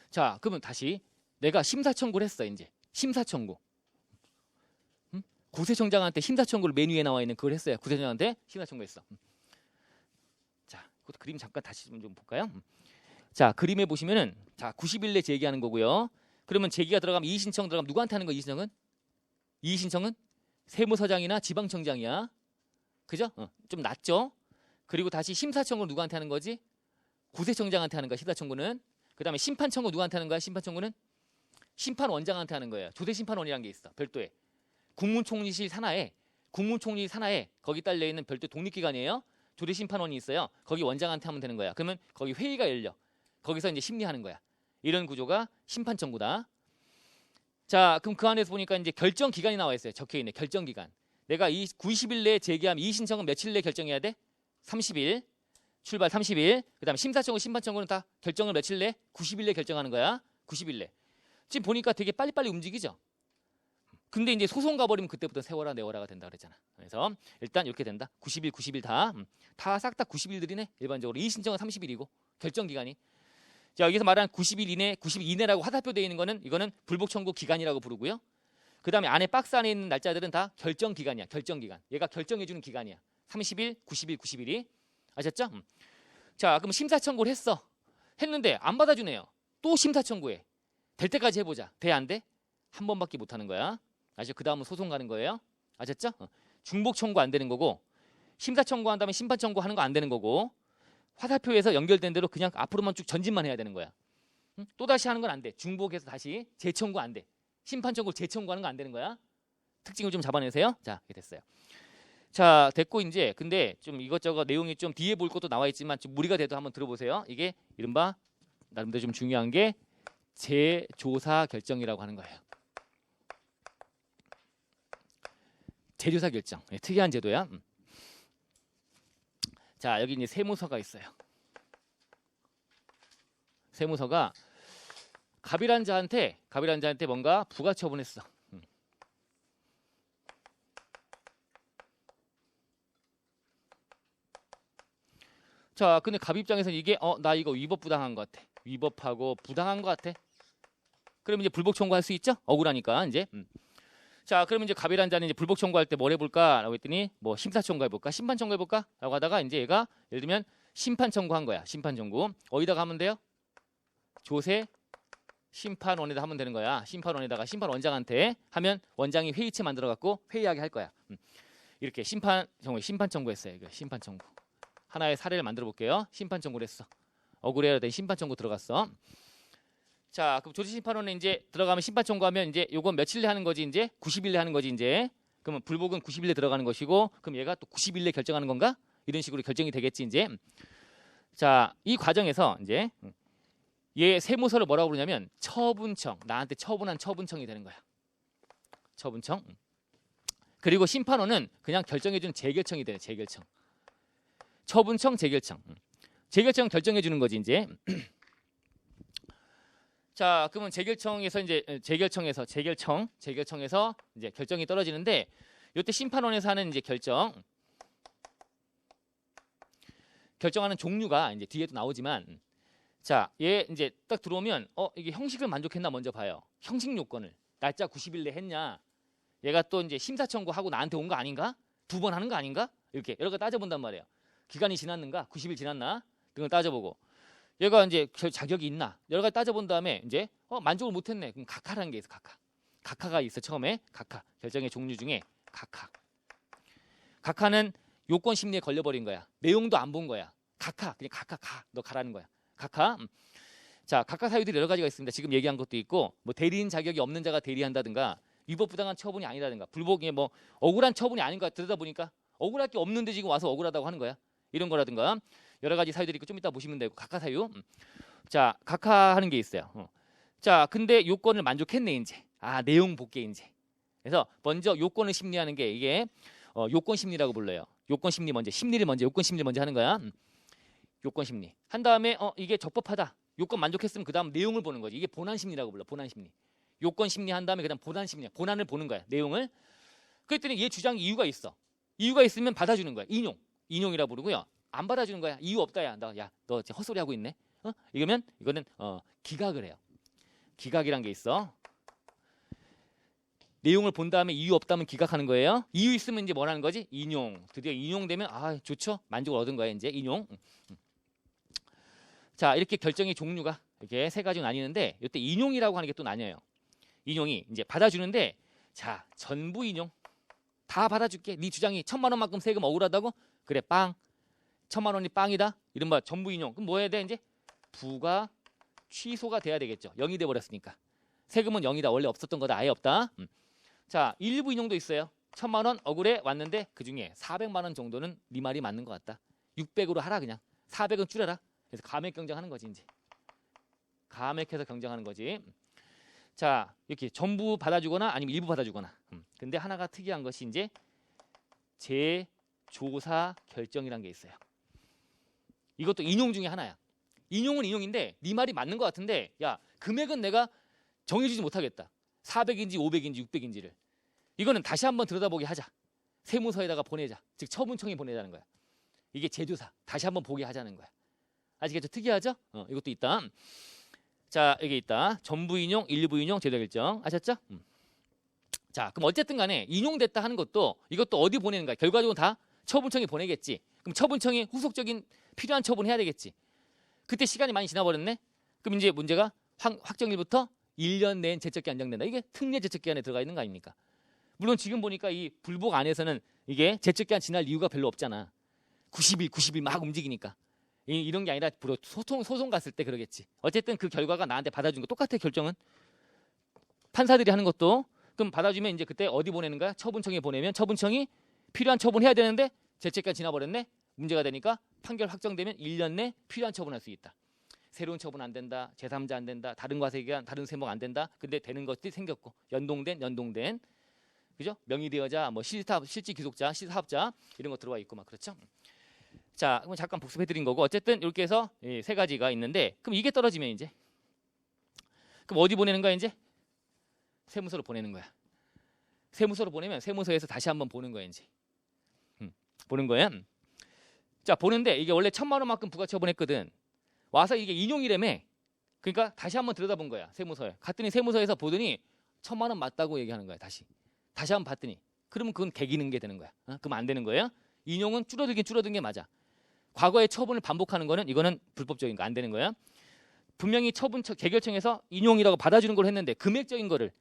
자, 그러면 다시 내가 심사 청구를 했어. 이제 심사 청구. 구세청장한테 심사 청구를 메뉴에 위에 나와 있는 그걸 했어요. 구세청장한테 심사 청구했어. 자, 그것도 그림 잠깐 다시 좀 볼까요? 자, 그림에 보시면은 자 90일 내 제기하는 거고요. 그러면 제기가 들어가면 이의 신청 들어가면 누구한테 하는 거야? 이의 신청은? 이의 신청은 세무서장이나 지방청장이야. 그죠? 좀 낫죠? 그리고 다시 심사 청구는 누구한테 하는 거지? 구세청장한테 하는 거야. 심사 청구는. 그다음에 심판 청구 누구한테 하는 거야? 심판 청구는 심판원장한테 하는 거예요. 조세심판원이라는 게 있어. 별도에. 국무총리실 산하에 거기 딸려 있는 별도 독립기관이에요. 조세심판원이 있어요. 거기 원장한테 하면 되는 거야. 그러면 거기 회의가 열려. 거기서 이제 심리하는 거야. 이런 구조가 심판 청구다. 자, 그럼 그 안에서 보니까 이제 결정 기간이 나와 있어요. 적혀 있네. 결정 기간. 내가 이 90일 내에 제기하면 이의 신청은 며칠 내에 결정해야 돼? 30일. 출발 30일. 그다음에 심사 청구, 심판 청구는 다 결정을 며칠 내? 90일 내에 결정하는 거야. 90일 내. 지금 보니까 되게 빨리빨리 움직이죠. 근데 이제 소송 가버리면 그때부터 세워라 내워라가 된다 그랬잖아. 그래서 일단 이렇게 된다. 90일 다 싹 다 90일들이네. 일반적으로 이의 신청은 30일이고 결정 기간이. 자, 여기서 말한 90일 이내, 90일 이내라고 화살표 되어 있는 거는 이거는 불복 청구 기간이라고 부르고요. 그 다음에 안에 박스 안에 있는 날짜들은 다 결정 기간이야. 결정 기간. 얘가 결정해주는 기간이야. 30일, 90일, 90일이. 아셨죠? 자, 그럼 심사 청구를 했어. 했는데 안 받아주네요. 또 심사 청구해. 될 때까지 해보자. 돼, 안 돼? 한 번밖에 못 하는 거야. 아시죠? 그 다음은 소송 가는 거예요. 아셨죠? 중복 청구 안 되는 거고, 심사 청구한 다음에 심판 청구하는 거 안 되는 거고, 화살표에서 연결된 대로 그냥 앞으로만 쭉 전진만 해야 되는 거야. 또 다시 하는 건 안 돼. 중복해서 다시 재청구 안 돼. 심판 청구 재청구하는 거 안 되는 거야. 특징을 좀 잡아내세요. 자, 이렇게 됐어요. 자, 됐고 이제 근데 좀 이것저것 내용이 좀 뒤에 볼 것도 나와 있지만 좀 무리가 돼도 한번 들어보세요. 이게 이른바 나름대로 좀 중요한 게 재조사 결정이라고 하는 거예요. 재조사 결정. 네, 특이한 제도야. 자, 여기 이제 세무서가 있어요. 세무서가 갑이란 자한테 뭔가 부가 처분했어. 자, 근데 갑 입장에서는 이게 나 이거 위법 부당한 것 같아. 위법하고 부당한 것 같아. 그럼 이제 불복 청구할 수 있죠? 억울하니까 이제. 자, 그러면 이제 갑이란 자는 이제 불복 청구할 때 뭘 해볼까라고 했더니 뭐 심사 청구해볼까, 심판 청구해볼까라고 하다가 이제 얘가 예를 들면 심판 청구한 거야. 심판 청구. 어디다가 하면 돼요? 조세 심판원에다 하면 되는 거야. 심판원에다가 심판원장한테 하면 원장이 회의체 만들어 갖고 회의하게 할 거야. 이렇게 심판 청구했어요. 이거 심판 청구. 하나의 사례를 만들어 볼게요. 심판 청구를 했어. 억울해야 된 심판 청구 들어갔어. 자, 그럼 조세심판원에 이제 들어가면 심판 청구하면 이제 요건 며칠 내 하는 거지 이제 90일 내 하는 거지 이제. 그러면 불복은 90일 내 들어가는 것이고 그럼 얘가 또 90일 내 결정하는 건가? 이런 식으로 결정이 되겠지 이제. 자, 이 과정에서 이제 얘 세무서를 뭐라고 부르냐면 처분청. 나한테 처분한 처분청이 되는 거야. 처분청. 그리고 심판원은 그냥 결정해준 재결청이 돼요. 재결청. 처분청, 재결청. 재결청 결정해 주는 거지 이제. 자, 그러면 재결청에서 이제 결정이 떨어지는데 이때 심판원에서 하는 이제 결정하는 종류가 이제 뒤에도 나오지만 자, 얘 이제 딱 들어오면 이게 형식을 만족했나 먼저 봐요. 형식 요건을 날짜 90일 내 했냐. 얘가 또 이제 심사 청구하고 나한테 온 거 아닌가? 2번 하는 거 아닌가? 이렇게 여러 가지 따져본단 말이에요. 기간이 지났는가? 90일 지났나? 등을 따져보고 얘가 이제 자격이 있나? 여러 가지 따져본 다음에 이제 만족을 못했네. 그럼 각하라는 게 있어. 각하가 있어. 처음에 각하. 결정의 종류 중에 각하. 각하는 요건 심리에 걸려버린 거야. 내용도 안 본 거야. 각하. 그냥 각하 가. 너 가라는 거야. 각하. 자, 각하 사유들이 여러 가지가 있습니다. 지금 얘기한 것도 있고 뭐 대리인 자격이 없는 자가 대리한다든가 위법 부당한 처분이 아니라든가 불복이 뭐 억울한 처분이 아닌가 들여다보니까 억울할 게 없는데 지금 와서 억울하다고 하는 거야. 이런 거라든가 여러 가지 사유들이 있고 좀 이따 보시면 되고 각하 사유. 자, 각하 하는 게 있어요. 자, 근데 요건을 만족했네 이제. 내용 볼게 이제. 그래서 먼저 요건을 심리하는 게 이게 요건 심리라고 불러요. 요건 심리 먼저 요건 심리를 먼저 하는 거야. 요건 심리. 한 다음에 이게 적법하다. 요건 만족했으면 그다음 내용을 보는 거지. 이게 본안 심리라고 불러. 본안 심리. 요건 심리 한 다음에 그다음 본안 심리. 본안을 보는 거야. 내용을. 그랬더니 얘 주장이 이유가 있어. 이유가 있으면 받아주는 거야. 인용이라고 부르고요. 안 받아주는 거야. 이유 없다. 야, 너 헛소리 하고 있네. 이거는 기각을 해요. 기각이란 게 있어. 내용을 본 다음에 이유 없다면 기각하는 거예요. 이유 있으면 이제 뭐라는 거지? 인용. 드디어 인용되면 좋죠. 만족을 얻은 거야. 이제 인용. 자, 이렇게 결정의 종류가 이렇게 세 가지가 나뉘는데 이때 인용이라고 하는 게 또 나뉘어요. 인용이 이제 받아주는데 자, 전부 인용. 다 받아줄게. 네 주장이 1,000만 원만큼 세금 억울하다고? 그래, 빵. 1,000만 원이 빵이다. 이른바 전부 인용. 그럼 뭐 해야 돼? 이제 부가 취소가 돼야 되겠죠. 0이 돼 버렸으니까. 세금은 0이다. 원래 없었던 거다. 아예 없다. 자, 일부 인용도 있어요. 1,000만 원 억울해 왔는데 그중에 400만 원 정도는 네 말이 맞는 것 같다. 600으로 하라 그냥. 400은 줄여라. 그래서 감액 경쟁하는 거지 이제. 감액해서 경쟁하는 거지. 자, 이렇게 전부 받아주거나 아니면 일부 받아주거나. 근데 하나가 특이한 것이 이제 재조사 결정이라는 게 있어요. 이것도 인용 중에 하나야. 인용은 인용인데 네 말이 맞는 것 같은데 야, 금액은 내가 정해주지 못하겠다. 400인지 500인지 600인지를. 이거는 다시 한번 들여다보게 하자. 세무서에다가 보내자. 즉 처분청에 보내자는 거야. 이게 재조사. 다시 한번 보게 하자는 거야. 아시겠죠? 특이하죠? 이것도 있다. 자, 여기 있다. 전부 인용, 일부 인용, 제도 결정. 아셨죠? 자, 그럼 어쨌든 간에 인용됐다 하는 것도 이것도 어디 보내는 거야? 결과적으로 다 처분청에 보내겠지. 그럼 처분청이 후속적인 필요한 처분해야 되겠지. 그때 시간이 많이 지나버렸네. 그럼 이제 문제가 확정일부터 1년 내엔 제척기 안정된다. 이게 특례 제척기 안에 들어가 있는 거 아닙니까? 물론 지금 보니까 이 불복 안에서는 이게 제척기한 지날 이유가 별로 없잖아. 90일 막 움직이니까. 이런 게 아니라 소송 갔을 때 그러겠지. 어쨌든 그 결과가 나한테 받아준 거 똑같아. 결정은 판사들이 하는 것도. 그럼 받아주면 이제 그때 어디 보내는 거야? 처분청에 보내면 처분청이 필요한 처분해야 되는데 제척기간 지나버렸네. 문제가 되니까 판결 확정되면 1년 내 필요한 처분할 수 있다. 새로운 처분 안 된다. 제3자 안 된다. 다른 과세기간, 다른 세목 안 된다. 근데 되는 것들이 생겼고 연동된 그죠? 명의대여자, 뭐 실질 귀속자, 사업자 이런 거 들어와 있고 막 그렇죠. 자, 그럼 잠깐 복습해드린 거고 어쨌든 이렇게 해서 세 가지가 있는데 그럼 이게 떨어지면 이제 그럼 어디 보내는 거야 이제? 세무서로 보내는 거야. 세무서로 보내면 세무서에서 다시 한번 보는 거야 이제. 보는 거야. 자, 보는데 이게 원래 1,000만 원만큼 부가처분했거든. 와서 이게 인용이라며. 그러니까 다시 한번 들여다본 거야 세무서에. 갔더니 세무서에서 보더니 1,000만 원 맞다고 얘기하는 거야 다시 한번 봤더니. 그러면 그건 개기는 게 되는 거야. 그럼 안 되는 거예요. 인용은 줄어든 게 맞아. 과거의 처분을 반복하는 거는 이거는 불법적인 거 안 되는 거야. 분명히 개결청에서 인용이라고 받아주는 걸 했는데 금액적인 거를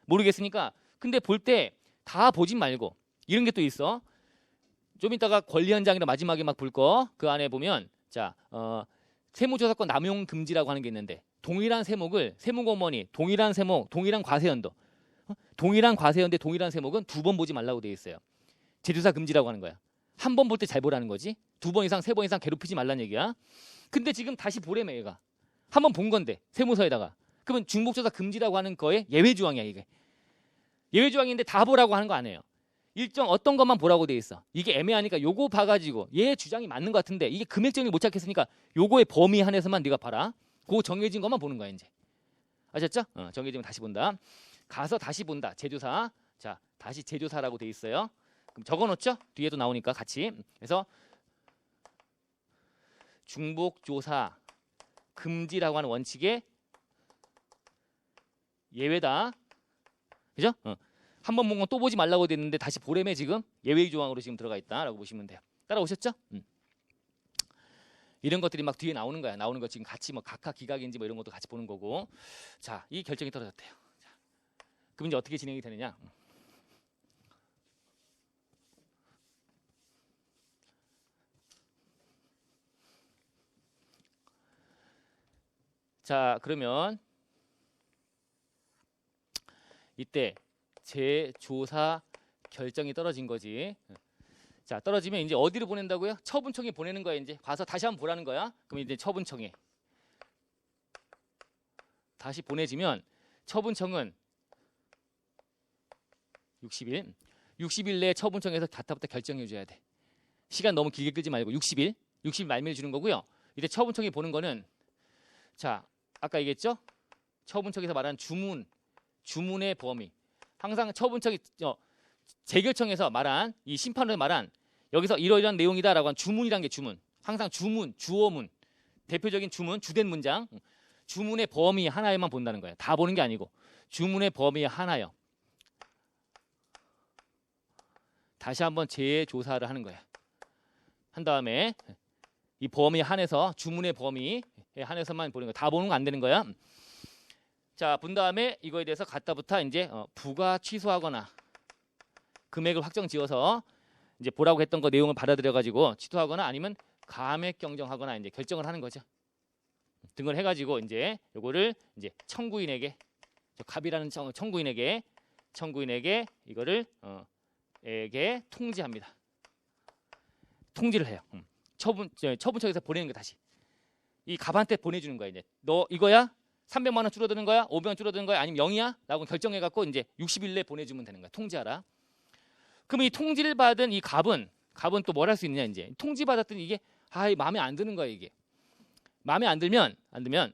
모르겠으니까. 근데 볼 때 다 보진 말고 이런 게 또 있어. 좀 이따가 권리현장이라 마지막에 막 볼 거 그 안에 보면 자 세무조사권 남용 금지라고 하는 게 있는데 동일한 세목을 세무공무원이 동일한 세목, 동일한 과세연도 동일한 과세연대 동일한 세목은 2번 보지 말라고 돼 있어요. 재조사 금지라고 하는 거야. 한 번 볼 때 잘 보라는 거지. 2번 이상, 3번 이상 괴롭히지 말라는 얘기야. 근데 지금 다시 보래매 얘가. 한 번 본 건데 세무서에다가. 그러면 중복조사 금지라고 하는 거에 예외 조항이야 이게. 예외 조항인데 다 보라고 하는 거 아니에요. 일정 어떤 것만 보라고 돼 있어. 이게 애매하니까 요거 봐가지고 얘 주장이 맞는 것 같은데 이게 금액적인 못 찾겠으니까 요거의 범위 한해서만 네가 봐라. 그거 정해진 것만 보는 거야 이제. 아셨죠? 정해지면 다시 본다. 가서 다시 본다. 재조사. 자, 다시 재조사라고 돼 있어요. 그럼 적어놓죠? 뒤에도 나오니까 같이. 그래서 중복조사 금지라고 하는 원칙에 예외다. 그죠? 한 번 본 건 또 보지 말라고 돼 있는데 다시 보래매 지금 예외 조항으로 지금 들어가 있다라고 보시면 돼요. 따라오셨죠? 이런 것들이 막 뒤에 나오는 거야. 나오는 거 지금 같이 뭐 각하 기각인지 뭐 이런 것도 같이 보는 거고. 자, 이 결정이 떨어졌대요. 자, 그럼 이제 어떻게 진행이 되느냐? 자, 그러면 이때 재조사 결정이 떨어진 거지. 자, 떨어지면 이제 어디로 보낸다고요? 처분청에 보내는 거야 이제. 가서 다시 한번 보라는 거야. 그럼 이제 처분청에 다시 보내지면 처분청은 60일 내에 처분청에서 가타부터 결정해 줘야 돼. 시간 너무 길게 끌지 말고 60일 말미에 주는 거고요. 이제 처분청이 보는 거는 자, 아까 얘기했죠? 처분청에서 말하는 주문의 범위. 항상 처분청이 재결청에서 말한 이 심판으로 말한 여기서 이러이러한 내용이다라고 한 주문이란 게 주문. 항상 주어문. 대표적인 주문, 주된 문장. 주문의 범위 하나에만 본다는 거예요. 다 보는 게 아니고 주문의 범위 하나요. 다시 한번 재조사를 하는 거야. 한 다음에 이 범위 한해서 주문의 범위에 한해서만 보는 거야. 다 보는 거 안 되는 거야. 자, 본 다음에 이거에 대해서 갖다부터 이제 부가 취소하거나 금액을 확정 지어서 이제 보라고 했던 거 내용을 받아들여 가지고 취소하거나 아니면 감액 경정하거나 이제 결정을 하는 거죠. 등을 해가지고 이제 요거를 이제 청구인에게 갑이라는 청구인에게 이거를 에게 통지합니다. 통지를 해요. 처분청에서 보내는 거 다시 이 갑한테 보내주는 거야. 이제 너 이거야? 300만 원 줄어드는 거야? 500만 원 줄어드는 거야? 아니면 0이야? 라고 결정해갖고 이제 60일 내에 보내주면 되는 거야. 통지하라. 그럼 이 통지를 받은 이 갑은 또 뭘 할 수 있느냐 이제 통지 받았더니 이게 마음에 안 드는 거야. 이게 마음에 안 들면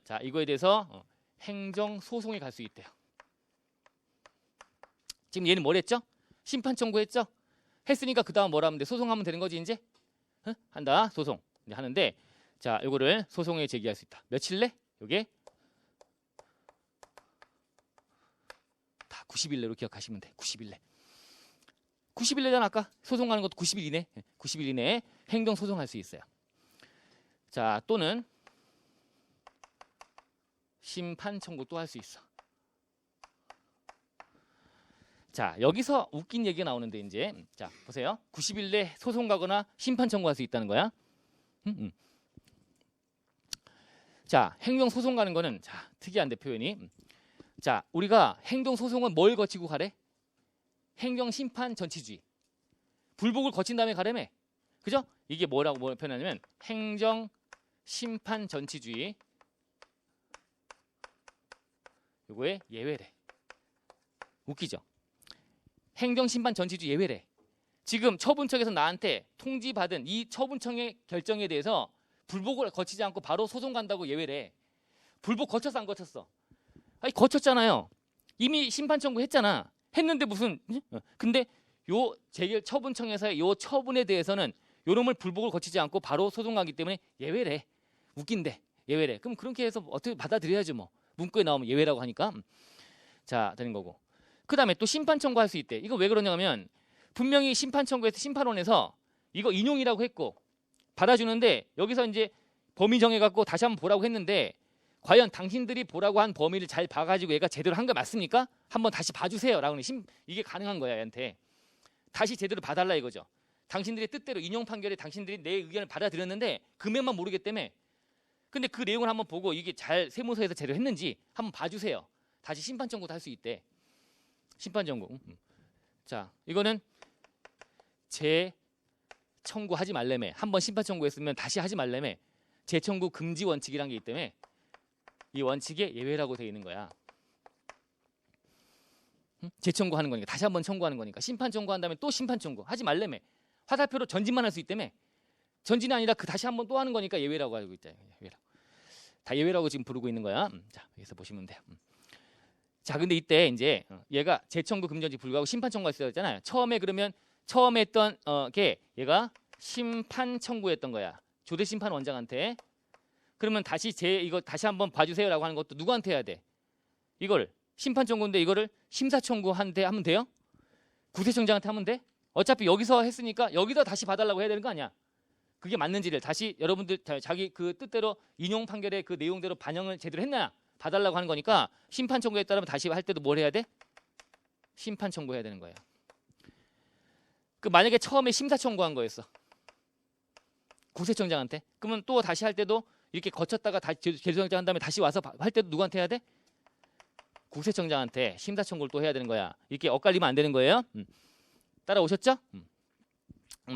자 이거에 대해서 행정 소송에 갈 수 있대요. 지금 얘는 뭘 했죠? 심판 청구했죠? 했으니까 그 다음 뭐라 하면 돼? 소송하면 되는 거지 이제? 한다 소송 이제 하는데 자 요거를 소송에 제기할 수 있다. 며칠 내? 요게 다 90일 내로 기억하시면 돼. 90일 내. 90일 내잖아. 아까 소송 가는 것도 90일 이내. 90일 이내에 행정 소송할 수 있어요. 자, 또는 심판 청구 또 할 수 있어. 자, 여기서 웃긴 얘기가 나오는데 이제 자, 보세요. 90일 내 소송 가거나 심판 청구할 수 있다는 거야. 자, 행정 소송 가는 거는 자, 특이한데 표현이. 자, 우리가 행정 소송은 뭘 거치고 가래? 행정 심판 전치주의. 불복을 거친 다음에 가려며. 그죠? 이게 뭐라고 표현하냐면 행정 심판 전치주의. 요거의 예외래. 웃기죠? 행정심판 전치주의 예외래. 지금 처분청에서 나한테 통지받은 이 처분청의 결정에 대해서 불복을 거치지 않고 바로 소송 간다고 예외래. 불복 거쳤어 안 거쳤어? 아니 거쳤잖아요. 이미 심판 청구했잖아. 했는데 무슨 근데 요 재결 처분청에서의 요 처분에 대해서는 요놈을 불복을 거치지 않고 바로 소송 가기 때문에 예외래. 웃긴데 예외래. 그럼 그렇게 해서 어떻게 받아들여야지 뭐. 문구에 나오면 예외라고 하니까. 자, 되는 거고. 그 다음에 또 심판 청구할 수 있대. 이거 왜 그러냐면 분명히 심판 청구에서 심판원에서 이거 인용이라고 했고 받아주는데 여기서 이제 범위 정해갖고 다시 한번 보라고 했는데 과연 당신들이 보라고 한 범위를 잘 봐가지고 얘가 제대로 한 거 맞습니까? 한번 다시 봐주세요 라고 이게 가능한 거야 얘한테. 다시 제대로 봐달라 이거죠. 당신들의 뜻대로 인용 판결에 당신들이 내 의견을 받아들였는데 금액만 모르기 때문에 근데 그 내용을 한번 보고 이게 잘 세무서에서 제대로 했는지 한번 봐주세요. 다시 심판 청구도 할 수 있대. 심판 청구. 자, 이거는 재청구하지 말래매. 한번 심판 청구했으면 다시 하지 말래매. 재청구 금지 원칙이란 게 있기 때문에 이 원칙에 예외라고 되어 있는 거야. 재청구하는 거니까 다시 한번 청구하는 거니까 심판 청구한 다음에 또 심판 청구 하지 말래매. 화살표로 전진만 할 수 있다며. 전진이 아니라 그 다시 한번 또 하는 거니까 예외라고 알고 있다. 예외라고. 다 예외라고 지금 부르고 있는 거야. 자, 여기서 보시면 돼요. 자, 근데 이때 이제 얘가 재청구 금지원칙 불구하고 심판 청구가 있었잖아요. 처음에 그러면 처음에 했던 게 얘가 심판 청구했던 거야. 조대 심판 원장한테. 그러면 다시 이거 다시 한번 봐주세요라고 하는 것도 누구한테 해야 돼? 이걸 심판 청구인데 이거를 심사 청구한테 하면 돼요? 구세청장한테 하면 돼? 어차피 여기서 했으니까 여기다 다시 봐달라고 해야 되는 거 아니야? 그게 맞는지를 다시 여러분들 자기 그 뜻대로 인용 판결의 그 내용대로 반영을 제대로 했나 봐달라고 하는 거니까 심판 청구에 따르면 다시 할 때도 뭘 해야 돼? 심판 청구해야 되는 거예요. 그 만약에 처음에 심사 청구한 거였어. 구세청장한테. 그러면 또 다시 할 때도 이렇게 거쳤다가 다시 제주청장 한 다음에 다시 와서 할 때도 누구한테 해야 돼? 구세청장한테 심사 청구를 또 해야 되는 거야. 이렇게 엇갈리면 안 되는 거예요. 따라오셨죠?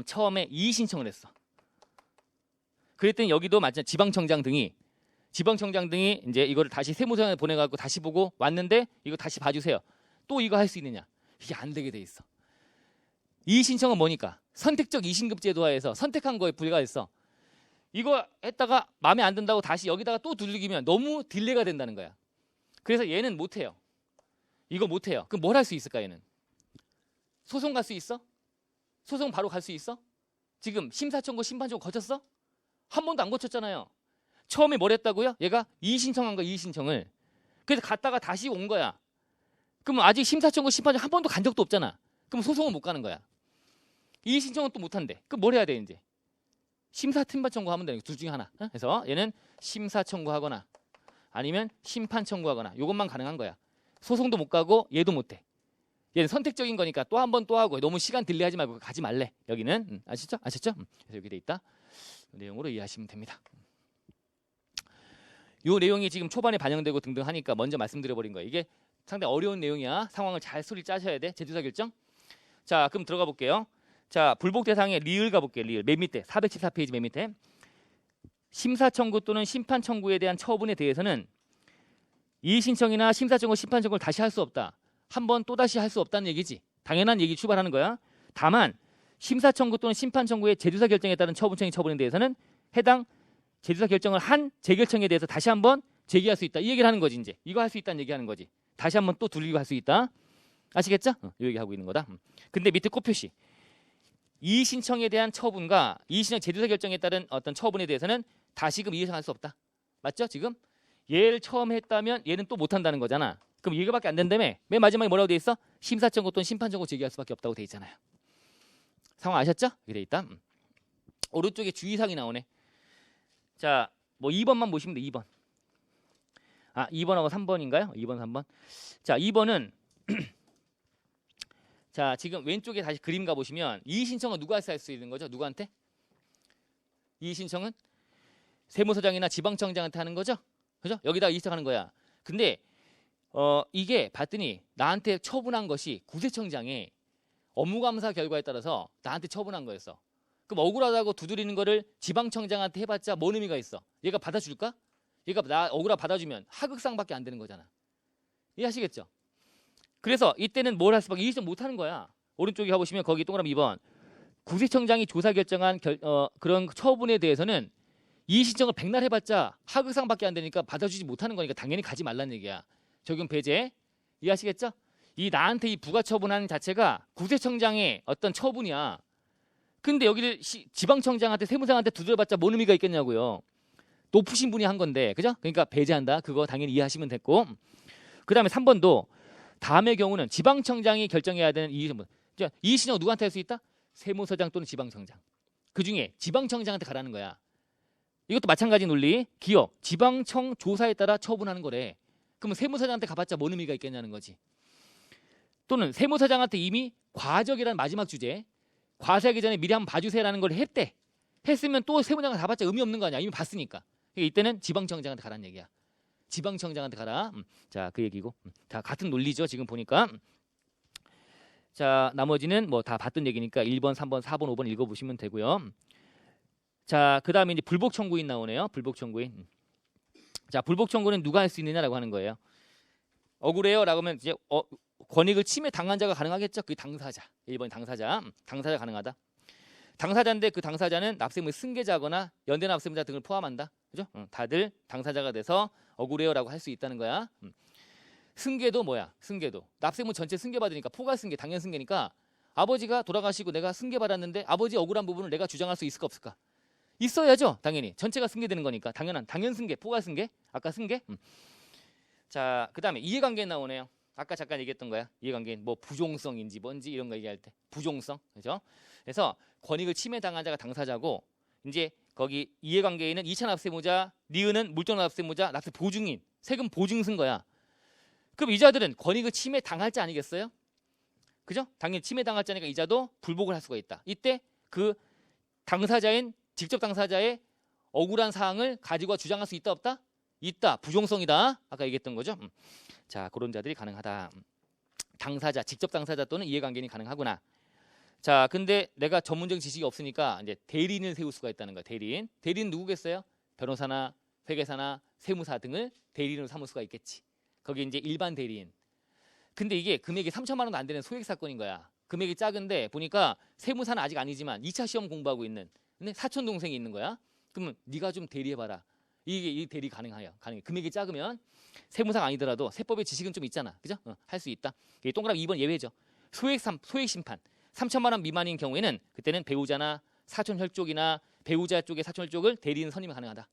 처음에 이의 신청을 했어. 그랬더니 여기도 마찬가지 지방청장 등이 이제 이거를 다시 세무서에 보내갖고 다시 보고 왔는데 이거 다시 봐주세요. 또 이거 할 수 있느냐? 이게 안 되게 돼 있어. 이의 신청은 뭐니까? 선택적 이신급제 하에서 선택한 거에 불과했어. 이거 했다가 마음에 안 든다고 다시 여기다가 또 두들기면 너무 딜레이가 된다는 거야. 그래서 얘는 못해요. 이거 못해요. 그럼 뭘 할 수 있을까 얘는? 소송 갈 수 있어? 소송 바로 갈 수 있어? 지금 심사청구 심판청구 거쳤어? 한 번도 안 거쳤잖아요. 처음에 뭘 했다고요? 얘가 이의 신청한 거야. 이의 신청을. 그래서 갔다가 다시 온 거야. 그러면 아직 심사청구 심판청구 한 번도 간 적도 없잖아. 그럼 소송은 못 가는 거야. 이의 신청은 또 못 한대. 그럼 뭘 해야 돼 이제? 심사 팀반 청구하면 되는 둘 중에 하나. 그래서 얘는 심사 청구하거나 아니면 심판 청구하거나 이것만 가능한 거야. 소송도 못 가고 얘도 못 해. 얘는 선택적인 거니까 또 한 번 또 하고 너무 시간 딜레이하지 말고 가지 말래. 여기는 아시죠? 아셨죠? 그래서 여기 돼 있다. 내용으로 이해하시면 됩니다. 이 내용이 지금 초반에 반영되고 등등 하니까 먼저 말씀드려버린 거예요. 이게 상당히 어려운 내용이야. 상황을 잘 소리 짜셔야 돼. 제주사 결정. 자, 그럼 들어가 볼게요. 자, 불복 대상의 리을 가볼게요. 리을 맨 밑에 414페이지 맨 밑에 심사 청구 또는 심판 청구에 대한 처분에 대해서는 이의 신청이나 심사 청구, 심판 청구를 다시 할 수 없다. 한 번 또 다시 할 수 없다는 얘기지. 당연한 얘기 출발하는 거야. 다만 심사 청구 또는 심판 청구의 제주사 결정에 따른 처분청의 처분에 대해서는 해당 제주사 결정을 한 재결청에 대해서 다시 한번 제기할 수 있다. 이 얘기를 하는 거지 이제. 이거 할 수 있다는 얘기하는 거지. 다시 한번 또 돌리고 할 수 있다. 아시겠죠? 이 얘기하고 있는 거다. 근데 밑에 꽃표시. 이의 신청에 대한 처분과 이의 신청 제주사 결정에 따른 어떤 처분에 대해서는 다시금 이의 신청할 수 없다. 맞죠? 지금 얘를 처음 했다면 얘는 또 못 한다는 거잖아. 그럼 이거밖에 안 된다며? 맨 마지막에 뭐라고 돼 있어? 심사 청구 또는 심판 청구 제기할 수밖에 없다고 돼 있잖아요. 상황 아셨죠? 이렇게 돼 있다. 오른쪽에 주의사항이 나오네. 자, 뭐 2번만 보시면 돼. 2번. 아, 2번하고 3번인가요? 2번, 3번. 자, 2번은 자, 지금 왼쪽에 다시 그림 가보시면 이의 신청은 누구한테 할 수 있는 거죠? 누구한테? 이의 신청은 세무서장이나 지방청장한테 하는 거죠? 그죠? 여기다가 이의 신청하는 거야. 근데 이게 봤더니 나한테 처분한 것이 구세청장의 업무감사 결과에 따라서 나한테 처분한 거였어. 그럼 억울하다고 두드리는 거를 지방청장한테 해봤자 뭔 의미가 있어? 얘가 받아줄까? 얘가 나 억울하 받아주면 하극상밖에 안 되는 거잖아. 이해하시겠죠? 그래서 이때는 뭘 할 수밖에 이의 신청 못 하는 거야. 오른쪽에 가보시면 거기 동그라미 2번 구세청장이 조사 결정한 그런 처분에 대해서는 이의 신청을 백날 해봤자 하극상밖에 안 되니까 받아주지 못하는 거니까 당연히 가지 말라는 얘기야. 적용 배제. 이해하시겠죠? 이 나한테 이 부가처분하는 자체가 구세청장의 어떤 처분이야. 근데 여기를 지방청장한테 세무상한테 두드려봤자 뭔 의미가 있겠냐고요. 높으신 분이 한 건데, 그죠? 그러니까 배제한다. 그거 당연히 이해하시면 됐고. 그 다음에 3번도 다음의 경우는 지방청장이 결정해야 되는 이의신청. 이의신청 누구한테 할 수 있다? 세무서장 또는 지방청장. 그 중에 지방청장한테 가라는 거야. 이것도 마찬가지 논리. 기업, 지방청 조사에 따라 처분하는 거래. 그러면 세무서장한테 가봤자 뭔 의미가 있겠냐는 거지. 또는 세무서장한테 이미 과적이라는 마지막 주제, 과세하기 전에 미리 한번 봐주세요라는 걸 했대. 했으면 또 세무장한테 가봤자 의미 없는 거 아니야. 이미 봤으니까. 그러니까 이때는 지방청장한테 가라는 얘기야. 지방청장한테 가라. 자, 그 얘기고. 자, 같은 논리죠. 지금 보니까. 자, 나머지는 뭐 다 봤던 얘기니까 1번, 3번, 4번, 5번 읽어보시면 되고요. 자, 그 다음에 이제 불복 청구인 나오네요. 불복 청구인. 자, 불복 청구는 누가 할 수 있느냐라고 하는 거예요. 억울해요라고 하면 이제 권익을 침해 당한 자가 가능하겠죠. 그 당사자. 1번 당사자. 당사자 가능하다. 당사자인데 그 당사자는 납세무 승계자거나 연대 납세무자 등을 포함한다. 그죠? 다들 당사자가 돼서 억울해요라고 할 수 있다는 거야. 승계도 뭐야? 승계도 납세무 전체 승계받으니까 포괄 승계, 당연 승계니까 아버지가 돌아가시고 내가 승계받았는데 아버지 억울한 부분을 내가 주장할 수 있을까 없을까? 있어야죠. 당연히 전체가 승계되는 거니까 당연한 당연 승계, 포괄 승계, 아까 승계. 자, 그 다음에 이해관계 나오네요. 아까 잠깐 얘기했던 거야. 이해관계는 뭐 부종성인지 뭔지 이런 거 얘기할 때 부종성, 그죠? 그래서 권익을 침해당한 자가 당사자고 이제 거기 이해관계에는 2차 납세무자, 니은은 물적 납세무자, 납세 보증인, 세금 보증승 거야. 그럼 이자들은 권익을 침해당할 자 아니겠어요? 그죠? 당연히 침해당할 자니까 이자도 불복을 할 수가 있다. 이때 그 당사자인 직접 당사자의 억울한 사항을 가지고 주장할 수 있다 없다? 있다. 부종성이다. 아까 얘기했던 거죠. 자, 그런 자들이 가능하다. 당사자, 직접 당사자 또는 이해관계인이 가능하구나. 자, 근데 내가 전문적인 지식이 없으니까 이제 대리인을 세울 수가 있다는 거야. 대리인. 대리인 누구겠어요? 변호사나 회계사나 세무사 등을 대리인으로 삼을 수가 있겠지. 거기 이제 일반 대리인. 근데 이게 금액이 3천만 원도 안 되는 소액 사건인 거야. 금액이 작은데 보니까 세무사는 아직 아니지만 2차 시험 공부하고 있는 근데 사촌 동생이 있는 거야. 그러면 네가 좀 대리해봐라. 이게 이 대리 가능해요. 가능해. 금액이 작으면 세무사가 아니더라도 세법의 지식은 좀 있잖아. 그죠? 할 수 있다. 동그라미 2번 예외죠. 소액 심판. 3천만 원 미만인 경우에는 그때는 배우자나 사촌 혈족이나 배우자 쪽의 사촌 혈족을 대리인 선임이 가능하다.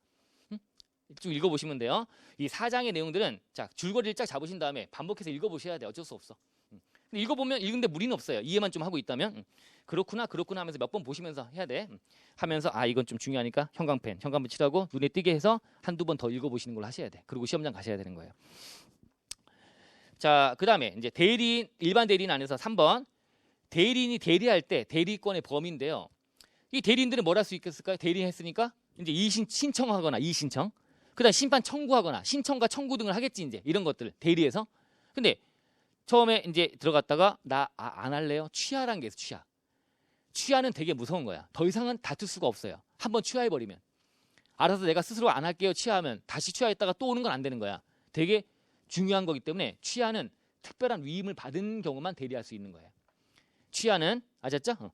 좀 읽어보시면 돼요. 이 사장의 내용들은 자 줄거리를 쫙 잡으신 다음에 반복해서 읽어보셔야 돼. 어쩔 수 없어. 근데 읽어보면 읽는데 무리는 없어요. 이해만 좀 하고 있다면 그렇구나 하면서 몇 번 보시면서 해야 돼. 하면서 아 이건 좀 중요하니까 형광펜 칠하고 눈에 띄게 해서 한두 번 더 읽어보시는 걸로 하셔야 돼. 그리고 시험장 가셔야 되는 거예요. 자, 그 다음에 이제 대리인 일반 대리인 안에서 3번 대리인이 대리할 때 대리권의 범위인데요. 이 대리인들은 뭘 할 수 있겠을까요? 대리인 했으니까 이제 신청하거나 이의신청 그다음 심판 청구하거나 신청과 청구 등을 하겠지 이제 이런 것들 대리해서. 근데 처음에 이제 들어갔다가 나 안 할래요. 취하라는 게 있어. 취하는 되게 무서운 거야. 더 이상은 다툴 수가 없어요. 한번 취하해버리면 알아서 내가 스스로 안 할게요. 취하하면 다시 취하했다가 또 오는 건 안 되는 거야. 되게 중요한 거기 때문에 취하는 특별한 위임을 받은 경우만 대리할 수 있는 거예요. 취하는 아셨죠?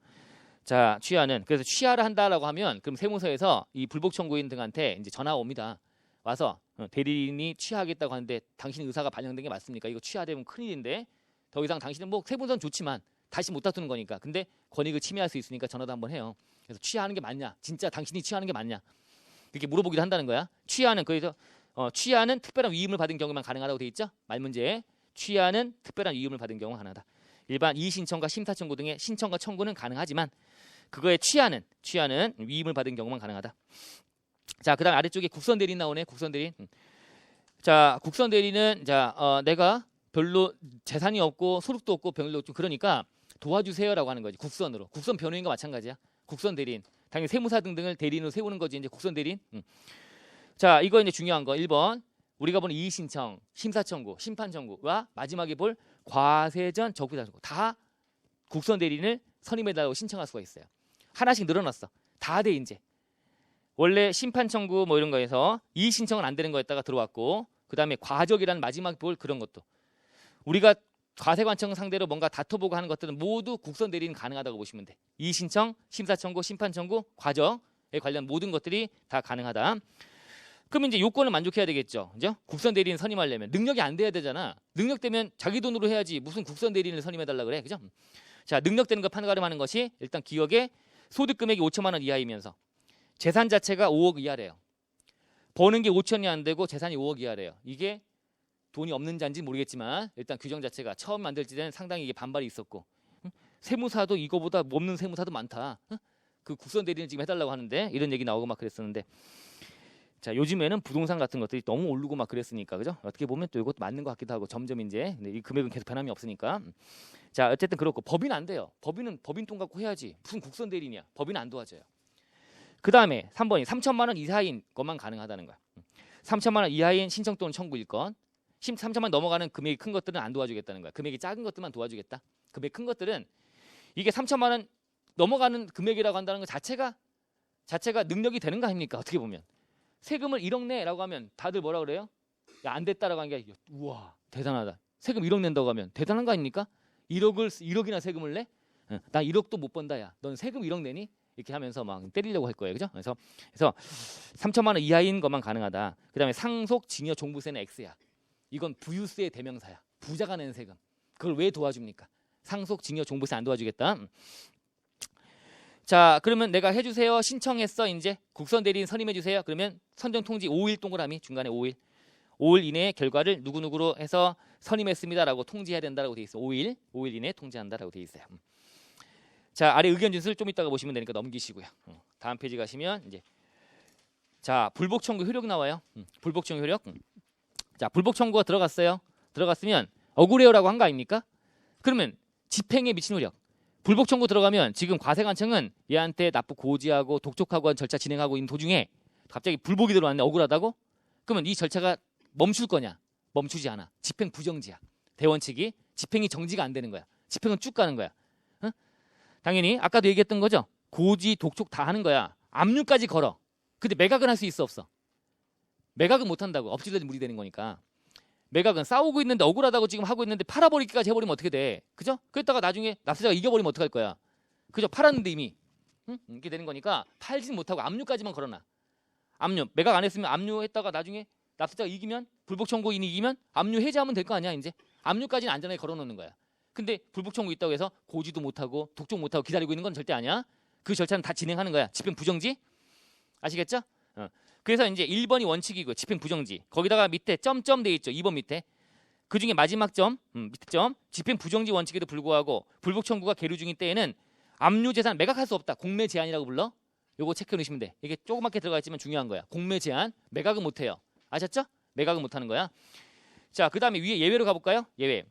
자, 취하는 그래서 취하를 한다라고 하면 그럼 세무서에서 이 불복 청구인 등한테 이제 전화가 옵니다. 와서 대리인이 취하하겠다고 하는데 당신 의사가 반영된 게 맞습니까? 이거 취하되면 큰일인데 더 이상 당신은 뭐 세무서는 좋지만 다시 못 다투는 거니까. 근데 권익을 침해할 수 있으니까 전화도 한번 해요. 그래서 취하는 게 맞냐? 진짜 당신이 취하는 게 맞냐? 이렇게 물어보기도 한다는 거야. 취하는 그래서 취하는 특별한 위임을 받은 경우만 가능하다고 돼 있죠? 말 문제에 취하는 특별한 위임을 받은 경우 하나다. 일반 이의신청과 심사청구 등의 신청과 청구는 가능하지만 그거에 취하는 위임을 받은 경우만 가능하다. 자, 그다음 아래쪽에 국선 대리인 나오네. 국선 대리인. 자, 국선 대리는 내가 별로 재산이 없고 소득도 없고 별로 좀 그러니까 도와주세요라고 하는 거지. 국선으로. 국선 변호인과 마찬가지야. 국선 대리인. 당연히 세무사 등등을 대리인으로 세우는 거지. 이제 국선 대리인. 자, 이거 이제 중요한 거 1번. 우리가 보는 이의신청, 심사청구, 심판청구와 마지막에 볼 과세전 적부자청구 다 국선 대리인을 선임해달라고 신청할 수가 있어요. 하나씩 늘어났어. 다 돼 이제. 원래 심판청구 뭐 이런 거에서 이의신청은 안 되는 거였다가 들어왔고 그 다음에 과적이라는 마지막 볼 그런 것도 우리가 과세관청 상대로 뭔가 다퉈보고 하는 것들은 모두 국선 대리인 가능하다고 보시면 돼. 이의신청, 심사청구, 심판청구, 과적에 관련 모든 것들이 다 가능하다. 그럼 이제 요건을 만족해야 되겠죠. 그죠? 국선 대리인 선임하려면 능력이 안 돼야 되잖아. 능력되면 자기 돈으로 해야지 무슨 국선 대리인을 선임해달라 그래. 그죠? 자, 능력되는 거 판가름하는 것이 일단 기억에 소득 금액이 5천만 원 이하이면서 재산 자체가 5억 이하래요. 버는 게 5천이 안 되고 재산이 5억 이하래요. 이게 돈이 없는 자인지 모르겠지만 일단 규정 자체가 처음 만들 때는 상당히 이게 반발이 있었고 세무사도 이거보다 없는 세무사도 많다. 그 국선 대리인 지금 해달라고 하는데 이런 얘기 나오고 막 그랬었는데 자, 요즘에는 부동산 같은 것들이 너무 오르고 막 그랬으니까 그죠? 어떻게 보면 또 이것도 맞는 것 같기도 하고 점점 이제 이 금액은 계속 변함이 없으니까 자, 어쨌든 그렇고 법인 안 돼요. 법인은 법인돈 갖고 해야지. 무슨 국선 대리인이야. 법인 안 도와줘요. 그 다음에 3번이 3천만 원 이하인 것만 가능하다는 거야. 3천만 원 이하인 신청 또는 청구 일건 3천만 넘어가는 금액이 큰 것들은 안 도와주겠다는 거야. 금액이 작은 것들만 도와주겠다. 금액 큰 것들은 이게 3천만 원 넘어가는 금액이라고 한다는 것 자체가 능력이 되는 거 아닙니까? 어떻게 보면 세금을 1억 내라고 하면 다들 뭐라 그래요? 야, 안 됐다라고 하는 게 우와 대단하다. 세금 1억 낸다고 하면 대단한 거 아닙니까? 1억이나 세금을 내? 나 1억도 못 번다. 야, 넌 세금 1억 내니? 이렇게 하면서 막 때리려고 할 거예요. 그죠? 그래서 3천만 원 이하인 것만 가능하다. 그다음에 상속 증여 종부세는 X야. 이건 부유세의 대명사야. 부자가 내는 세금. 그걸 왜 도와줍니까? 상속 증여 종부세 안 도와주겠다. 자, 그러면 내가 해주세요. 신청했어. 이제 국선 대리인 선임해주세요. 그러면 선정 통지 5일 동그라미 중간에 5일 이내에 결과를 누구누구로 해서 선임했습니다라고 통지해야 된다라고 돼 있어. 5일 이내에 통지한다라고 돼 있어요. 자, 아래 의견 진술 좀 이따가 보시면 되니까 넘기시고요. 다음 페이지 가시면 이제 자, 불복 청구 효력 나와요. 불복 청구 효력. 자, 불복 청구가 들어갔어요. 들어갔으면 억울해요라고 한 거 아닙니까? 그러면 집행에 미친 효력. 불복 청구 들어가면 지금 과세관청은 얘한테 납부 고지하고 독촉하고 한 절차 진행하고 있는 도중에 갑자기 불복이 들어왔네. 억울하다고? 그러면 이 절차가 멈출 거냐? 멈추지 않아. 집행 부정지야. 대원칙이 집행이 정지가 안 되는 거야. 집행은 쭉 가는 거야. 당연히 아까도 얘기했던 거죠. 고지, 독촉 다 하는 거야. 압류까지 걸어. 근데 매각은 할 수 있어 없어? 매각은 못 한다고. 엎질러지 물이 되는 거니까. 매각은 싸우고 있는데 억울하다고 지금 하고 있는데 팔아버리기까지 해버리면 어떻게 돼? 그죠? 그랬다가 나중에 납세자가 이겨버리면 어떡할 거야? 그죠? 팔았는데 이미. 이렇게 되는 거니까 팔지는 못하고 압류까지만 걸어놔. 압류. 매각 안 했으면 압류했다가 나중에 납세자가 이기면 불복 청구인이 이기면 압류 해제하면 될 거 아니야 이제. 압류까지는 안전하게 걸어놓는 거야. 근데 불복 청구 있다고 해서 고지도 못하고 독촉 못하고 기다리고 있는 건 절대 아니야. 그 절차는 다 진행하는 거야. 집행 부정지. 아시겠죠? 그래서 이제 1번이 원칙이고 집행 부정지. 거기다가 밑에 점점 돼 있죠. 2번 밑에. 그중에 마지막 점, 밑에 점. 집행 부정지 원칙에도 불구하고 불복 청구가 계류 중인 때에는 압류 재산 매각할 수 없다. 공매 제한이라고 불러. 요거 체크해 놓으시면 돼. 이게 조그맣게 들어가 있지만 중요한 거야. 공매 제한. 매각은 못 해요. 아셨죠? 매각은 못 하는 거야. 자, 그다음에 위에 예외로 가 볼까요? 예외.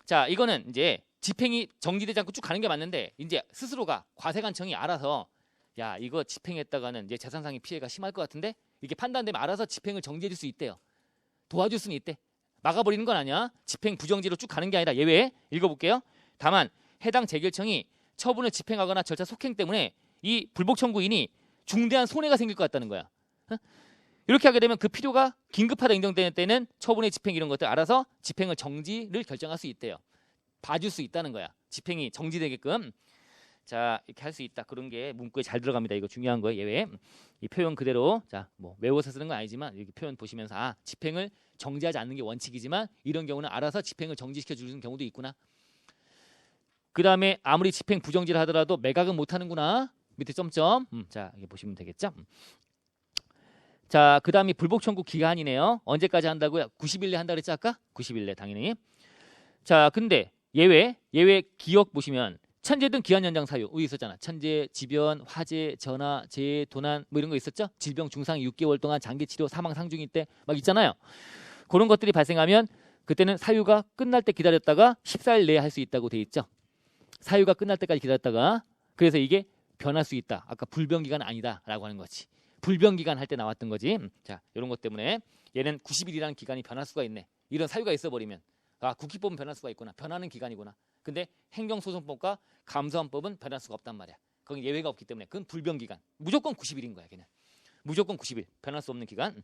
자, 이거는 이제 집행이 정지되지 않고 쭉 가는 게 맞는데 이제 스스로가 과세관청이 알아서 야, 이거 집행했다가는 이제 재산상의 피해가 심할 것 같은데 이게 판단되면 알아서 집행을 정지해 줄 수 있대요. 도와줄 수는 있대. 막아버리는 건 아니야. 집행 부정지로 쭉 가는 게 아니라 예외. 읽어볼게요. 다만 해당 재결청이 처분을 집행하거나 절차 속행 때문에 이 불복 청구인이 중대한 손해가 생길 것 같다는 거야. 이렇게 하게 되면 그 필요가 긴급하다 인정되는 때는 처분의 집행 이런 것들 알아서 집행을 정지를 결정할 수 있대요. 봐줄 수 있다는 거야. 집행이 정지되게끔. 자, 이렇게 할 수 있다. 그런 게 문구에 잘 들어갑니다. 이거 중요한 거예요. 예외. 이 표현 그대로 자, 뭐 외워서 쓰는 건 아니지만 이렇게 표현 보시면서 아, 집행을 정지하지 않는 게 원칙이지만 이런 경우는 알아서 집행을 정지시켜 주는 경우도 있구나. 그다음에 아무리 집행 부정지를 하더라도 매각은 못 하는구나. 밑에 점점. 자, 이게 보시면 되겠죠? 자, 그다음이 불복 청구 기간이네요. 언제까지 한다고요? 90일 내 한다 그랬지 아까? 90일 내 당연히. 자, 근데 예외 기억 보시면 천재 등 기한 연장 사유 여기 있었잖아. 천재, 지변, 화재, 전화, 재해, 도난 뭐 이런 거 있었죠? 질병 중상 6개월 동안 장기 치료, 사망 상중일 때 막 있잖아요. 그런 것들이 발생하면 그때는 사유가 끝날 때 기다렸다가 14일 내에 할 수 있다고 돼 있죠. 사유가 끝날 때까지 기다렸다가 그래서 이게 변할 수 있다. 아까 불변 기간 아니다라고 하는 거지. 불변 기간 할 때 나왔던 거지. 자, 이런 것 때문에 얘는 90일이라는 기간이 변할 수가 있네. 이런 사유가 있어 버리면 국기법은 변할 수가 있구나. 변하는 기간이구나. 근데 행정소송법과 감사원법은 변할 수가 없단 말이야. 거기 예외가 없기 때문에 그건 불변 기간. 무조건 90일인 거야, 걔는. 무조건 90일. 변할 수 없는 기간.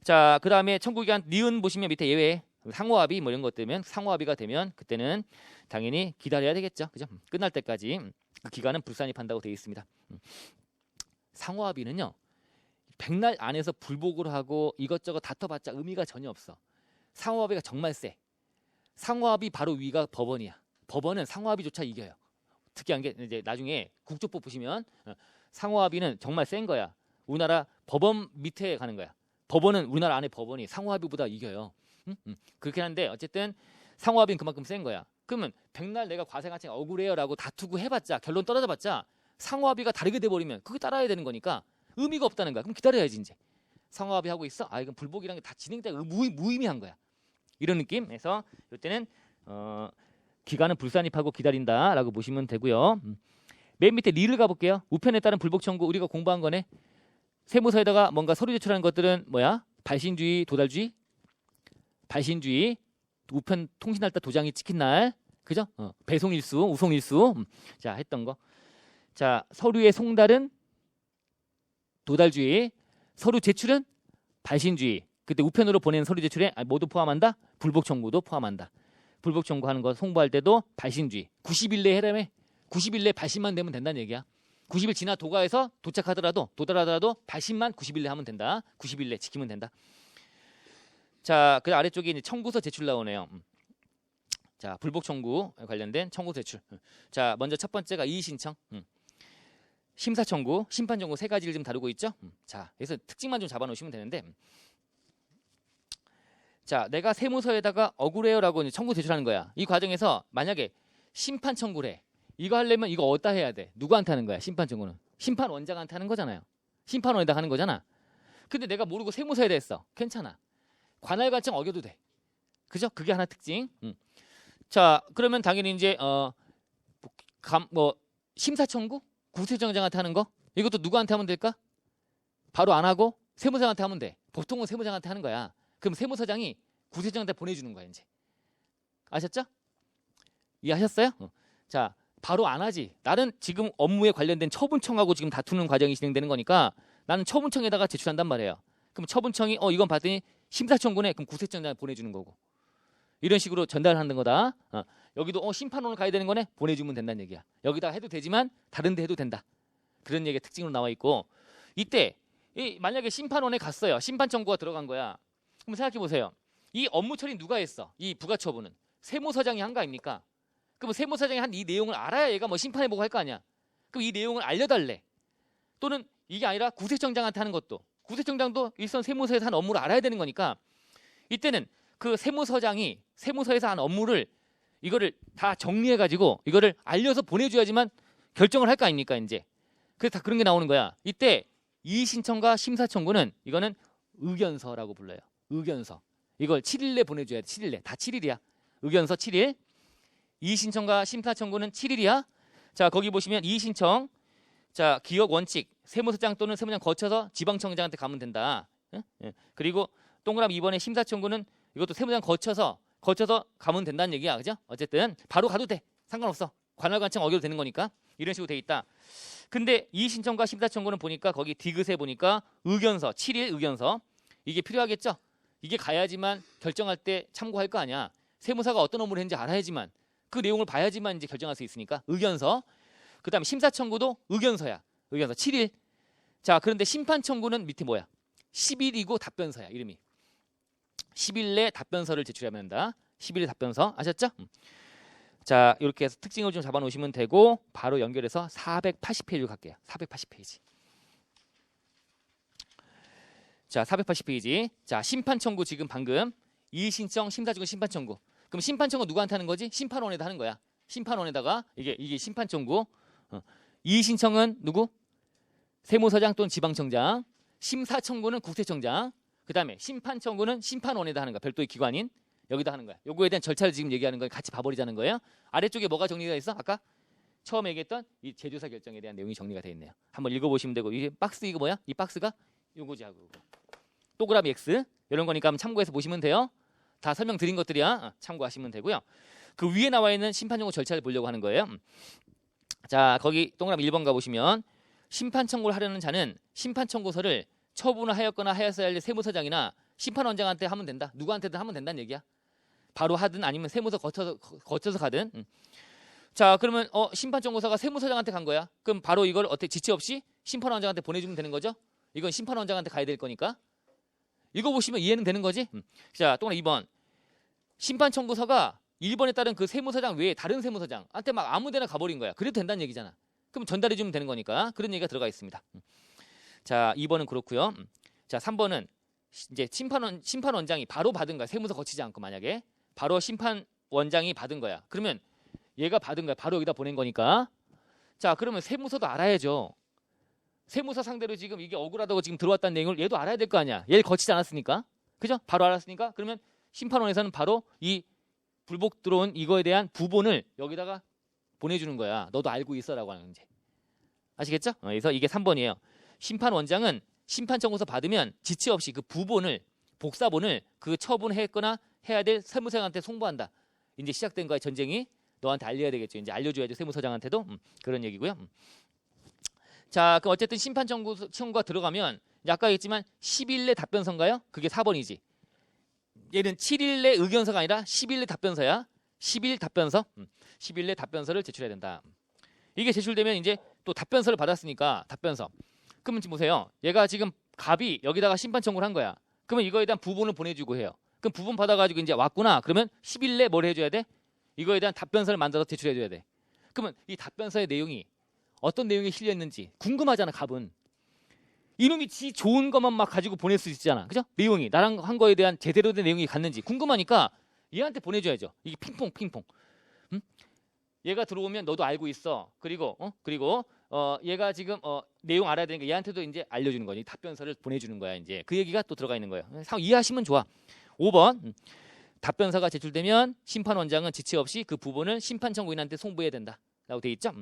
자, 그다음에 청구기간 니은 보시면 밑에 예외 상호합의 뭐 이런 것 때문에 상호합의가 되면 그때는 당연히 기다려야 되겠죠. 그죠? 끝날 때까지 그 기간은 불산입한다고 되어 있습니다. 상호합의는요. 백날 안에서 불복을 하고 이것저것 다퉈봤자 의미가 전혀 없어. 상호합의가 정말 세. 상호합의 바로 위가 법원이야. 법원은 상호합의조차 이겨요. 특이한 게 이제 나중에 국조법 보시면 상호합의는 정말 센 거야. 우리나라 법원 밑에 가는 거야. 법원은 우리나라 안에 법원이 상호합의보다 이겨요. 그렇긴 한데 어쨌든 상호합의는 그만큼 센 거야. 그러면 백날 내가 과세관청 억울해요라고 다투고 해봤자 결론 떨어져봤자 상호합의가 다르게 돼버리면 그게 따라야 되는 거니까 의미가 없다는 거야. 그럼 기다려야지 이제. 상호합의 하고 있어? 이건 불복이라는 게 다 진행되고 무의미한 거야. 이런 느낌에서 이때는 기간은 불산입하고 기다린다라고 보시면 되고요. 맨 밑에 리를 가볼게요. 우편에 따른 불복 청구 우리가 공부한 거네. 세무서에다가 뭔가 서류 제출하는 것들은 뭐야? 발신주의, 도달주의, 발신주의, 우편 통신할 때 도장이 찍힌 날, 그죠? 배송일수, 우송일수, 자 했던 거. 자 서류의 송달은 도달주의, 서류 제출은 발신주의. 그때 우편으로 보낸 서류 제출에 모두 포함한다. 불복 청구도 포함한다. 불복 청구하는 거 송부할 때도 발신주의. 90일 내에 해라며. 90일 내에 발신만 되면 된다는 얘기야. 90일 지나 도가에서 도달하더라도 발신만 90일 내 하면 된다. 90일 내 지키면 된다. 자, 그 아래쪽에 이제 청구서 제출 나오네요. 자, 불복 청구 관련된 청구 제출. 자, 먼저 첫 번째가 이의 신청. 심사 청구, 심판 청구 세 가지를 좀 다루고 있죠. 자, 그래서 특징만 좀 잡아 놓으시면 되는데. 자, 내가 세무서에다가 억울해요라고 청구 제출하는 거야. 이 과정에서 만약에 심판 청구를 해. 이거 하려면 이거 어디다 해야 돼? 누구한테 하는 거야? 심판 청구는 심판 원장한테 하는 거잖아요. 심판원에다 하는 거잖아. 근데 내가 모르고 세무서에다 했어. 괜찮아. 관할관청 어겨도 돼. 그죠? 그게 하나 특징. 자, 그러면 당연히 이제 심사 청구, 구세청장한테 하는 거 이것도 누구한테 하면 될까? 바로 안 하고 세무서장한테 하면 돼. 보통은 세무서장한테 하는 거야. 그럼 세무서장이 구세청한테 보내주는 거야 이제. 아셨죠? 이해하셨어요? 자, 바로 안 하지. 나는 지금 업무에 관련된 처분청하고 지금 다투는 과정이 진행되는 거니까 나는 처분청에다가 제출한단 말이에요. 그럼 처분청이 이건 봤더니 심사청구네. 그럼 구세청장에 보내주는 거고. 이런 식으로 전달하는 거다. 여기도 심판원을 가야 되는 거네. 보내주면 된다는 얘기야. 여기다 해도 되지만 다른 데 해도 된다. 그런 얘기가 특징으로 나와 있고 이때 만약에 심판원에 갔어요. 심판 청구가 들어간 거야. 그럼 생각해 보세요. 이 업무 처리 누가 했어? 이 부가처분은 세무서장이 한 거 아닙니까? 그럼 세무서장이 한 이 내용을 알아야 얘가 뭐 심판해보고 할 거 아니야. 그럼 이 내용을 알려달래. 또는 이게 아니라 구세청장한테 하는 것도 구세청장도 일선 세무서에서 한 업무를 알아야 되는 거니까 이때는 그 세무서장이 세무서에서 한 업무를 이거를 다 정리해가지고 이거를 알려서 보내줘야지만 결정을 할 거 아닙니까 이제. 그래서 다 그런 게 나오는 거야. 이때 이의신청과 심사청구는 이거는 의견서라고 불러요. 의견서. 이걸 7일 내 보내줘야 돼. 7일 내. 다 7일이야. 의견서 7일. 이의신청과 심사청구는 7일이야. 자, 거기 보시면 이의신청. 자, 기억 원칙. 세무서장 또는 세무장 거쳐서 지방청장한테 가면 된다. 그리고 동그라미 2번에 심사청구는 이것도 세무장 거쳐서 가면 된다는 얘기야. 그죠? 어쨌든 바로 가도 돼. 상관없어. 관할관청 어겨도 되는 거니까. 이런 식으로 돼 있다. 근데 이의신청과 심사청구는 보니까 거기 디귿에 보니까 의견서 7일 의견서. 이게 필요하겠죠? 이게 가야지만 결정할 때 참고할 거 아니야. 세무사가 어떤 업무를 했는지 알아야지만 그 내용을 봐야지만 이제 결정할 수 있으니까 의견서. 그다음에 심사청구도 의견서야. 의견서 7일. 자, 그런데 심판청구는 밑에 뭐야? 10일이고 답변서야. 이름이. 10일 내 답변서를 제출하면 한다. 10일 답변서. 아셨죠? 자, 이렇게 해서 특징을 좀 잡아 놓으시면 되고 바로 연결해서 480페이지로 갈게요. 480페이지. 자, 480페이지. 자, 심판청구 지금 방금 이의신청, 심사청구, 심판청구. 그럼 심판 청구 누구한테 하는 거지? 심판원에다 하는 거야. 심판원에다가 이게 심판 청구. 이의 신청은 누구? 세무서장 또는 지방청장. 심사 청구는 국세청장. 그다음에 심판 청구는 심판원에다 하는 거야. 별도의 기관인 여기다 하는 거야. 요거에 대한 절차를 지금 얘기하는 거예요. 같이 봐버리자는 거예요. 아래쪽에 뭐가 정리가 있어? 아까 처음에 얘기했던 이 제조사 결정에 대한 내용이 정리가 되어 있네요. 한번 읽어보시면 되고 이게 박스 이거 뭐야? 이 박스가 요거지 하고 동그라미 X 이런 거니까 한번 참고해서 보시면 돼요. 다 설명드린 것들이야. 참고하시면 되고요. 그 위에 나와 있는 심판 청구 절차를 보려고 하는 거예요. 자, 거기 동그라미 1번 가보시면 심판 청구를 하려는 자는 심판 청구서를 처분을 하였거나 하였어야 할 세무서장이나 심판원장한테 하면 된다. 누구한테든 하면 된다는 얘기야. 바로 하든 아니면 세무서 거쳐서 가든. 자, 그러면 심판 청구서가 세무서장한테 간 거야. 그럼 바로 이걸 어떻게 지체 없이 심판원장한테 보내주면 되는 거죠? 이건 심판원장한테 가야 될 거니까. 읽어보시면 이해는 되는 거지? 자, 또 하나 2번. 심판 청구서가 1번에 따른 그 세무서장 외에 다른 세무서장한테 막 아무 데나 가버린 거야. 그래도 된다는 얘기잖아. 그럼 전달해주면 되는 거니까 그런 얘기가 들어가 있습니다. 자, 2번은 그렇고요. 자, 3번은 이제 심판원장이 바로 받은 거야. 세무서 거치지 않고 만약에 바로 심판원장이 받은 거야. 그러면 얘가 받은 거야. 바로 여기다 보낸 거니까. 자, 그러면 세무서도 알아야죠. 세무서 상대로 지금 이게 억울하다고 지금 들어왔다는 내용을 얘도 알아야 될 거 아니야. 얘를 거치지 않았으니까. 그죠? 바로 알았으니까. 그러면 심판원에서는 바로 이 불복 들어온 이거에 대한 부본을 여기다가 보내주는 거야. 너도 알고 있어라고 하는 이제. 아시겠죠? 그래서 이게 3번이에요. 심판원장은 심판 청구서 받으면 지체 없이 그 부본을 복사본을 그 처분했거나 해야 될 세무서장한테 송부한다. 이제 시작된 거야 전쟁이. 너한테 알려야 되겠죠. 이제 알려줘야죠 세무서장한테도. 그런 얘기고요. 자, 그럼 어쨌든 심판 청구가 들어가면 아까 얘기했지만 10일 내 답변서인가요? 그게 4번이지. 얘는 7일 내 의견서가 아니라 10일 내 답변서야. 10일 답변서. 10일 내 답변서를 제출해야 된다. 이게 제출되면 이제 또 답변서를 받았으니까 답변서. 그러면 지금 보세요. 얘가 지금 갑이 여기다가 심판 청구를 한 거야. 그러면 이거에 대한 부분을 보내주고 해요. 그럼 부분 받아가지고 이제 왔구나. 그러면 10일 내 뭘 해줘야 돼? 이거에 대한 답변서를 만들어서 제출해줘야 돼. 그러면 이 답변서의 내용이 어떤 내용이 실려있는지 궁금하잖아. 갑은. 이놈이 지 좋은 것만 막 가지고 보낼 수 있잖아. 그죠? 내용이 나랑 한 거에 대한 제대로 된 내용이 갔는지 궁금하니까 얘한테 보내줘야죠. 이게 핑퐁. 응? 얘가 들어오면 너도 알고 있어. 그리고 얘가 지금 내용 알아야 되니까 얘한테도 이제 알려주는 거지. 답변서를 보내주는 거야. 이제 그 얘기가 또 들어가 있는 거예요. 이해하시면 좋아. 5번 답변서가 제출되면 심판원장은 지체 없이 그 부분을 심판 청구인한테 송부해야 된다라고 돼 있죠.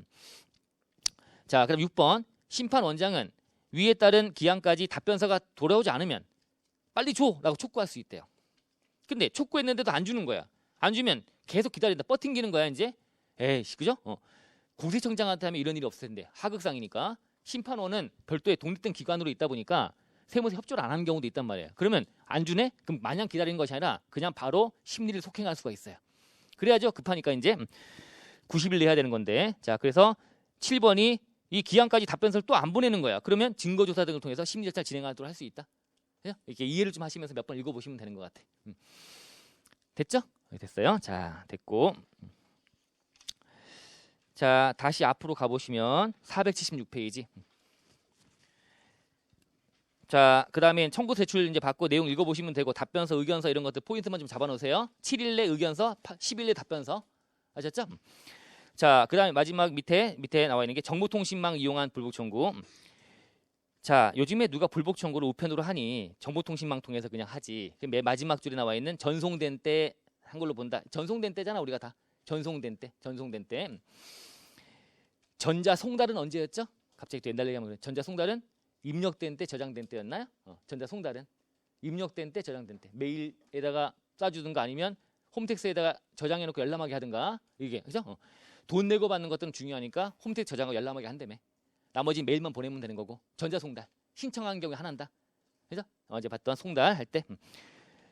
자, 그럼 6번 심판원장은 위에 따른 기한까지 답변서가 돌아오지 않으면 빨리 줘라고 촉구할 수 있대요. 근데 촉구했는데도 안 주는 거야. 안 주면 계속 기다린다. 버팅기는 거야 이제. 에이씨, 그죠? 공세청장한테 하면 이런 일이 없을 텐데 하극상이니까 심판원은 별도의 독립된 기관으로 있다 보니까 세무서 협조를 안 하는 경우도 있단 말이에요. 그러면 안 주네? 그럼 마냥 기다리는 것이 아니라 그냥 바로 심리를 속행할 수가 있어요. 그래야죠. 급하니까 이제 90일 내야 되는 건데. 자, 그래서 7번이 이 기한까지 답변서를 또 안 보내는 거야. 그러면 증거조사 등을 통해서 심리 절차를 진행하도록 할 수 있다. 이렇게 이해를 좀 하시면서 몇 번 읽어보시면 되는 것 같아. 됐죠? 됐어요. 자, 됐고. 자, 다시 앞으로 가보시면 476페이지. 자, 그 다음에 청구 제출 이제 받고 내용 읽어보시면 되고 답변서, 의견서 이런 것들 포인트만 좀 잡아놓으세요. 7일 내 의견서, 10일 내 답변서. 아셨죠? 자, 그 다음에 마지막 밑에 나와 있는 게 정보통신망 이용한 불복 청구. 자, 요즘에 누가 불복 청구를 우편으로 하니 정보통신망 통해서 그냥 하지. 맨 마지막 줄에 나와 있는 전송된 때 한 걸로 본다. 전송된 때잖아 우리가 다. 전송된 때. 전자송달은 언제였죠? 갑자기 또 옛날 얘기하면 전자송달은 입력된 때 저장된 때였나요? 전자송달은 입력된 때 저장된 때. 메일에다가 쏴주든가 아니면 홈택스에다가 저장해놓고 열람하게 하든가. 이게 그죠? 돈 내고 받는 것들은 중요하니까 홈택스 저장하고 열람하게 한다며. 나머지 메일만 보내면 되는 거고. 전자송달 신청한 경우에 하나인다. 그죠? 어제 봤던 송달 할 때.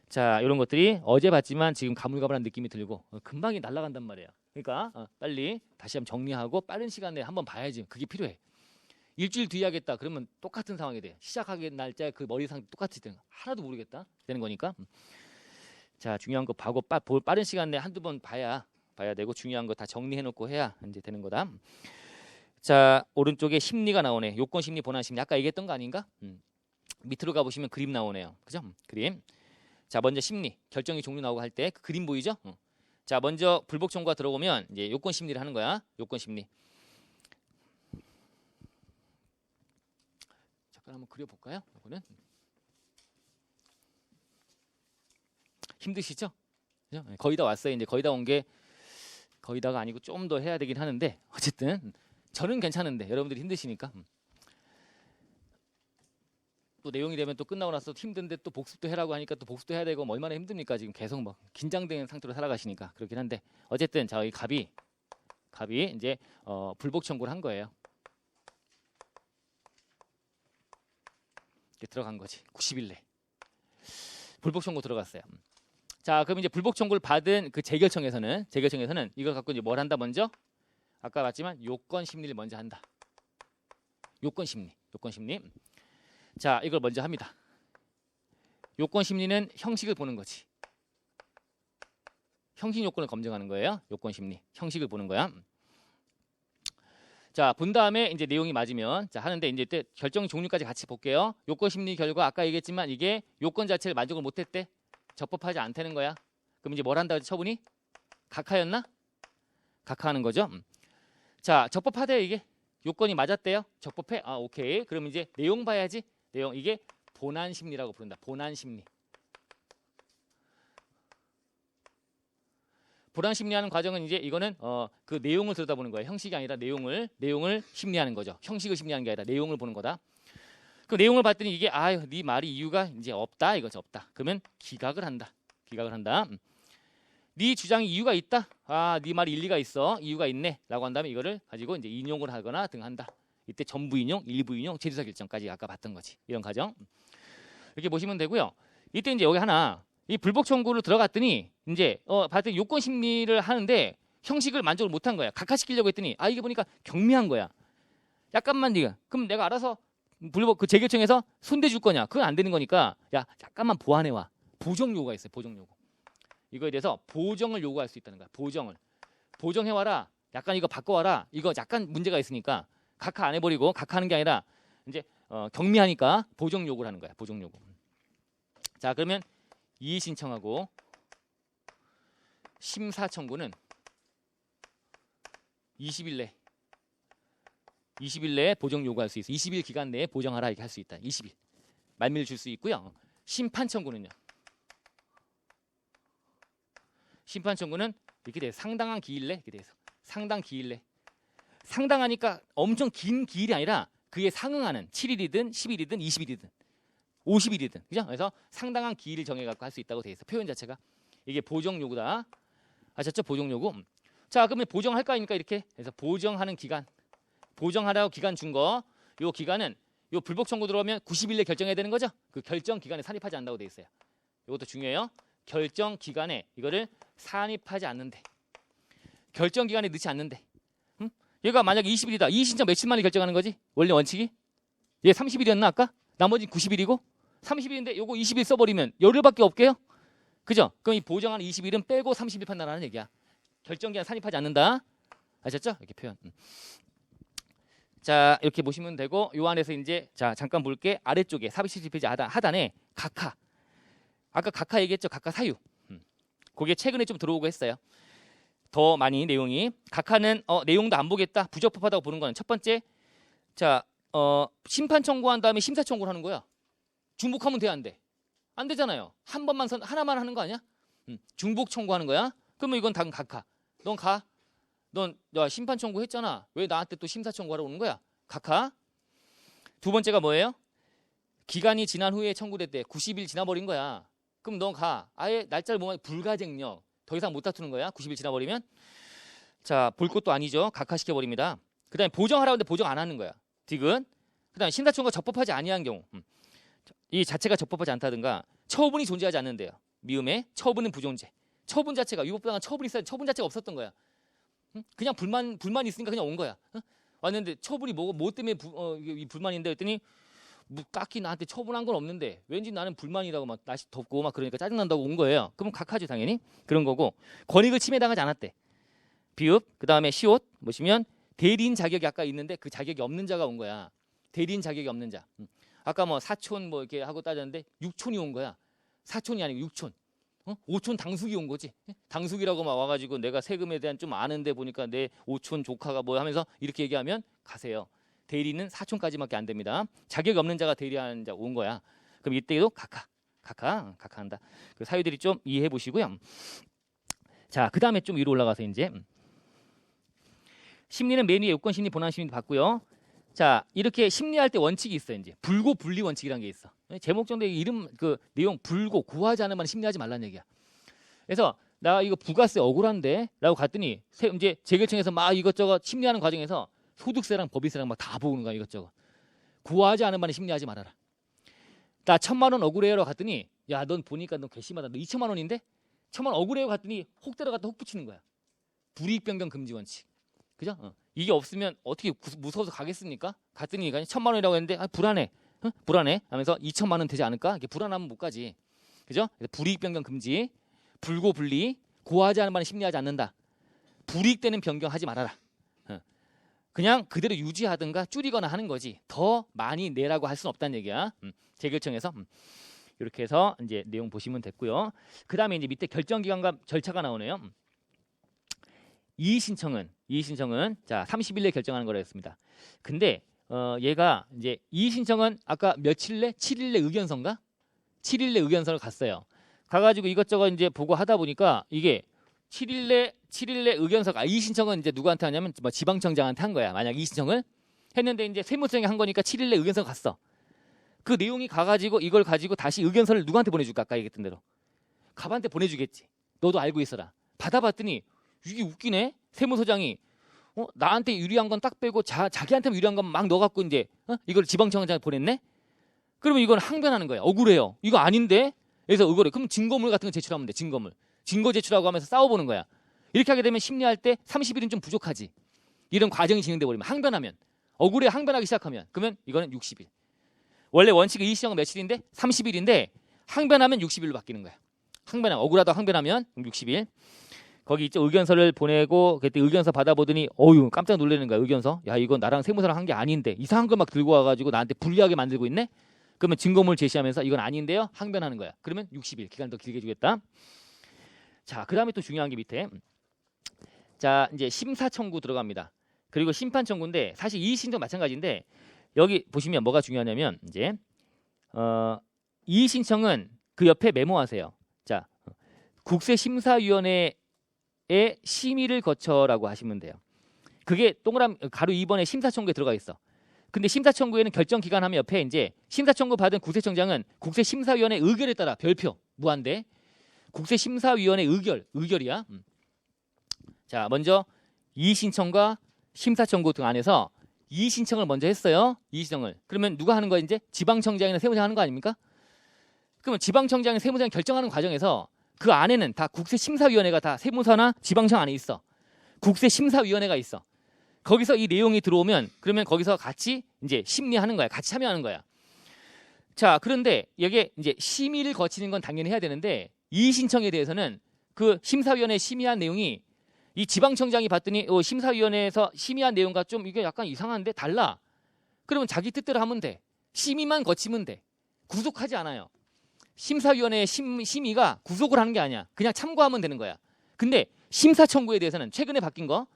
자, 이런 것들이 어제 봤지만 지금 가물가물한 느낌이 들고 금방이 날아간단 말이에요. 그러니까 빨리 다시 한번 정리하고 빠른 시간 내에 한번 봐야지. 그게 필요해. 일주일 뒤에 하겠다. 그러면 똑같은 상황이 돼. 시작하기 날짜 그 머리상 똑같이 되는 거. 하나도 모르겠다. 되는 거니까. 자, 중요한 거 봐고 빠른 시간 내에 한두 번 봐야 되고 중요한 거 다 정리해놓고 해야 이제 되는 거다. 자, 오른쪽에 심리가 나오네. 요건 심리, 본안 심리. 아까 얘기했던 거 아닌가? 밑으로 가보시면 그림 나오네요. 그죠? 그림. 자, 먼저 심리, 결정의 종류 나오고 할 때 그 그림 보이죠? 자, 먼저 불복 청구가 들어오면 이제 요건 심리를 하는 거야. 요건 심리. 잠깐 한번 그려볼까요? 이거는 힘드시죠? 그죠? 거의 다 왔어요. 이제 거의 다 온 게 거의 다가 아니고 좀 더 해야 되긴 하는데 어쨌든 저는 괜찮은데 여러분들이 힘드시니까. 또 내용이 되면 또 끝나고 나서 힘든데 또 복습도 해라고 하니까 또 복습도 해야 되고 뭐 얼마나 힘듭니까? 지금 계속 뭐 긴장된 상태로 살아가시니까 그렇긴 한데 어쨌든 저희 갑이 이제 불복 청구를 한 거예요. 이렇게 들어간 거지. 90일 내 불복 청구 들어갔어요. 자, 그럼 이제 불복 청구를 받은 그 재결청에서는 이걸 갖고 이제 뭘 한다? 먼저 아까 봤지만 요건 심리를 먼저 한다. 요건 심리. 자, 이걸 먼저 합니다. 요건 심리는 형식을 보는 거지. 형식 요건을 검증하는 거예요. 요건 심리. 형식을 보는 거야. 자, 본 다음에 이제 내용이 맞으면 자, 하는데 이제 때 결정 종류까지 같이 볼게요. 요건 심리 결과 아까 얘기했지만 이게 요건 자체를 만족을 못 했대. 적법하지 않다는 거야. 그럼 이제 뭘 한다? 처분이 각하였나? 각하하는 거죠. 자, 적법하대 이게. 요건이 맞았대요. 적법해. 아, 오케이. 그럼 이제 내용 봐야지. 내용 이게 본안 심리라고 부른다. 본안 심리. 본안 심리하는 과정은 이제 이거는 그 내용을 들여다보는 거예요. 형식이 아니라 내용을 심리하는 거죠. 형식을 심리하는 게 아니라 내용을 보는 거다. 그 내용을 봤더니 이게 아유, 네 말이 이유가 이제 없다. 이거죠. 없다. 그러면 기각을 한다. 네 주장이 이유가 있다. 아, 네 말이 일리가 있어. 이유가 있네라고 한 다음에 이거를 가지고 이제 인용을 하거나 등한다. 이때 전부 인용, 일부 인용, 재조사 결정까지 아까 봤던 거지. 이런 과정. 이렇게 보시면 되고요. 이때 이제 여기 하나 이 불복 청구를 들어갔더니 이제 봤더니 요건 심리를 하는데 형식을 만족을 못한 거야. 각하시키려고 했더니 아, 이게 보니까 경미한 거야. 약간만 네가 그럼 내가 알아서 불복 그 재결청에서 손대줄 거냐? 그건 안 되는 거니까 야, 잠깐만 보완해 와. 보정 요구가 있어요. 보정 요구. 이거에 대해서 보정을 요구할 수 있다는 거야. 보정해 와라. 약간 이거 바꿔 와라. 이거 약간 문제가 있으니까 각하 안 해버리고 각하하는 게 아니라 이제 경미하니까 보정 요구를 하는 거야. 보정 요구. 자, 그러면 이의 신청하고 심사 청구는 20일 내에 보정 요구할 수 있어. 20일 기간 내에 보정하라 이렇게 할 수 있다. 20일. 말미를 줄 수 있고요. 심판 청구는요. 심판 청구는 이렇게 돼. 상당한 기일 내 이렇게 돼서 상당 기일 내. 상당하니까 엄청 긴 기일이 아니라 그에 상응하는 7일이든 10일이든 20일이든 50일이든 그죠? 그래서 상당한 기일을 정해 갖고 할 수 있다고 돼 있어. 표현 자체가 이게 보정 요구다. 아셨죠? 보정 요구. 자, 그러면 보정할 거 아닙니까? 이렇게. 그래서 보정하는 기간. 보정하라고 기간 준 거. 요 기간은 요 불복 청구 들어오면 90일 내 결정해야 되는 거죠? 그 결정 기간에 산입하지 않는다고 돼 있어요. 이것도 중요해요. 결정 기간에 이거를 산입하지 않는데. 결정 기간에 넣지 않는데. 얘가 만약에 20일이다. 이의 신청 며칠 만에 결정하는 거지? 원래 원칙이? 얘 30일이었나 아까? 나머지 90일이고 30일인데 요거 20일 써버리면 열흘밖에 없게요? 그죠? 그럼 이 보정하는 20일은 빼고 30일 판단하는 얘기야. 결정 기간 산입하지 않는다. 아셨죠? 이렇게 표현. 자, 이렇게 보시면 되고 요 안에서 이제 자, 잠깐 볼게. 아래쪽에 470페이지 하단에 각하. 아까 각하 얘기했죠? 각하 사유. 그게 최근에 좀 들어오고 했어요. 더 많이 내용이. 각하는 내용도 안 보겠다. 부적법하다고 보는 거는 첫 번째. 자, 심판 청구한 다음에 심사 청구를 하는 거야. 중복하면 돼, 안 돼? 안 되잖아요. 한 번만 하나만 하는 거 아니야? 중복 청구하는 거야. 그러면 이건 당연 각하. 넌 가. 넌 심판 청구했잖아. 왜 나한테 또 심사 청구하러 오는 거야? 각하. 두 번째가 뭐예요? 기간이 지난 후에 청구됐대. 90일 지나버린 거야. 그럼 넌 가. 아예 날짜를 보면 불가쟁력. 더 이상 못 다투는 거야. 90일 지나버리면. 자, 볼 것도 아니죠. 각하시켜버립니다. 그 다음에 보정하라는데 보정 안 하는 거야. 디귿. 그 다음에 심사 청구가 적법하지 아니한 경우. 이 자체가 적법하지 않다든가 처분이 존재하지 않는데요. 미음에 처분은 부존재. 처분 자체가 위법부당한 처분이 있어야 처분 자체가 없었던 거야. 그냥 불만이 있으니까 그냥 온 거야. 왔는데 처분이 뭐 때문에 이 불만인데 했더니 뭐 딱히 나한테 처분한 건 없는데 왠지 나는 불만이라고 막 날씨 덥고 막 그러니까 짜증난다고 온 거예요. 그럼 각하죠 당연히. 그런 거고 권익을 침해당하지 않았대. 비읍. 그 다음에 시옷 보시면 대리인 자격이 아까 있는데 그 자격이 없는 자가 온 거야. 대리인 자격이 없는 자. 아까 뭐 사촌 뭐 이렇게 하고 따졌는데 육촌이 온 거야. 사촌이 아니고 육촌. 오촌 당숙이 온 거지. 당숙이라고 막 와가지고 내가 세금에 대한 좀 아는데 보니까 내 오촌 조카가 뭐 하면서 이렇게 얘기하면 가세요. 대리는 사촌까지밖에 안 됩니다. 자격이 없는 자가 대리하는 자 온 거야. 그럼 이때도 카카한다. 그 사유들이 좀 이해해 보시고요. 자, 그 다음에 좀 위로 올라가서 이제 심리는 맨 위에 요건 심리, 본안 심리 봤고요. 자, 이렇게 심리할 때 원칙이 있어. 이제 불고 분리 원칙이라는 게 있어. 제목 정도의 이름 그 내용 불고 구하지 않으면 심리하지 말라는 얘기야. 그래서 나 이거 부가세 억울한데라고 갔더니 이제 재결청에서 막 이것저것 심리하는 과정에서 소득세랑 법인세랑 막 다 보는 거야 이것저것. 구하지 않은 바는 심리하지 말아라. 나 1,000만 원 억울해요라고 갔더니 야, 넌 보니까 너 괘씸하다. 너 2,000만 원인데 1,000만 원 억울해요 갔더니 혹 들어갔다 혹 붙이는 거야. 불이익 변경 금지 원칙. 그죠? 이게 없으면 어떻게 무서워서 가겠습니까? 갔더니 1,000만 원이라고 했는데 불안해. 불안해 하면서 2,000만 원 되지 않을까? 이렇게 불안하면 못 가지. 그죠? 그래서 불이익 변경 금지, 불고 분리, 고하지 않은 바는 심리하지 않는다. 불이익되는 변경하지 말아라. 그냥 그대로 유지하든가 줄이거나 하는 거지. 더 많이 내라고 할 수는 없다는 얘기야. 재결청에서 이렇게 해서 이제 내용 보시면 됐고요. 그 다음에 이제 밑에 결정 기간과 절차가 나오네요. 이의 신청은 자 30일 내에 결정하는 거라 했습니다. 근데 얘가 이제 이의 신청은 아까 며칠 내 7일 내 의견서인가? 7일 내 의견서를 갔어요. 가가지고 이것저것 이제 보고 하다 보니까 이게 7일 내 의견서가 이의 신청은 이제 누구한테 하냐면 뭐 지방청장한테 한 거야. 만약 이의 신청을 했는데 이제 세무청에 한 거니까 7일 내 의견서 갔어. 그 내용이 가가지고 이걸 가지고 다시 의견서를 누구한테 보내줄까? 아까 얘기했던 대로 갑한테 보내주겠지. 너도 알고 있어라. 받아봤더니 이게 웃기네. 세무서장이 나한테 유리한 건 딱 빼고 자기한테 유리한 건 막 넣어갖고 이제 이걸 지방청장한테 보냈네. 그러면 이건 항변하는 거야. 억울해요. 이거 아닌데. 그래서 의거래. 그럼 증거물 같은 거 제출하면 돼. 증거 제출하고 하면서 싸워보는 거야. 이렇게 하게 되면 심리할 때 30일은 좀 부족하지. 이런 과정이 진행돼 버리면 항변하면 억울해. 항변하기 시작하면 그러면 이거는 60일. 원래 원칙 이의 신청은 며칠인데 30일인데 항변하면 60일로 바뀌는 거야. 항변하면 억울하다 항변하면 60일. 거기 있죠. 의견서를 보내고 그때 의견서 받아보더니 어휴 깜짝 놀라는 거야. 의견서. 야 이건 나랑 세무사랑 한 게 아닌데 이상한 걸 막 들고 와가지고 나한테 불리하게 만들고 있네. 그러면 증거물 제시하면서 이건 아닌데요. 항변하는 거야. 그러면 60일 기간 더 길게 주겠다. 자, 그 다음에 또 중요한 게 밑에 자 이제 심사 청구 들어갑니다. 그리고 심판 청구인데 사실 이의 신청 마찬가지인데 여기 보시면 뭐가 중요하냐면 이제 이의 신청은 그 옆에 메모하세요. 자 국세심사위원회의 심의를 거쳐라고 하시면 돼요. 그게 동그란 가로 2번에 심사청구에 들어가 있어. 근데 심사청구에는 결정 기간 하면 옆에 이제 심사청구 받은 국세청장은 국세심사위원회 의결에 따라 별표 무한대 국세심사위원회 의결이야. 자 먼저 이의신청과 심사청구 등 안에서 이의신청을 먼저 했어요. 이의신청을. 그러면 누가 하는 거야 이제? 지방청장이나 세무장 하는 거 아닙니까? 그러면 지방청장이 세무장 결정하는 과정에서 그 안에는 다 국세심사위원회가 다 세무서나 지방청 안에 있어. 국세심사위원회가 있어. 거기서 이 내용이 들어오면 그러면 거기서 같이 이제 심리하는 거야. 같이 참여하는 거야. 자, 그런데 여기에 이제 심의를 거치는 건 당연히 해야 되는데 이의 신청에 대해서는 그 심사위원회 심의한 내용이 이 지방청장이 봤더니 심사위원회에서 심의한 내용과 좀 이게 약간 이상한데 달라. 그러면 자기 뜻대로 하면 돼. 심의만 거치면 돼. 구속하지 않아요. 심사위원회의 심의가 구속을 하는 게 아니야. 그냥 참고하면 되는 거야. 근데 심사청구에 대해서는 최근에 바뀐 거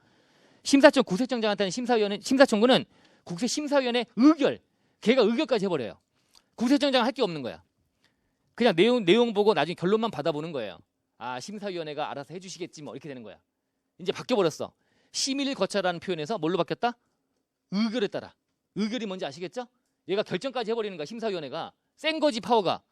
심사청 국세청장한테는 심사청구는 국세심사위원회 의결. 걔가 의결까지 해버려요. 국세청장 할 게 없는 거야. 그냥 내용 보고 나중에 결론만 받아보는 거예요. 아 심사위원회가 알아서 해주시겠지 뭐 이렇게 되는 거야. 이제 바뀌어버렸어. 심의를 거쳐라는 표현에서 뭘로 바뀌었다? 의결에 따라. 의결이 뭔지 아시겠죠? 얘가 결정까지 해버리는 거야. 심사위원회가. 센 거지 파워가.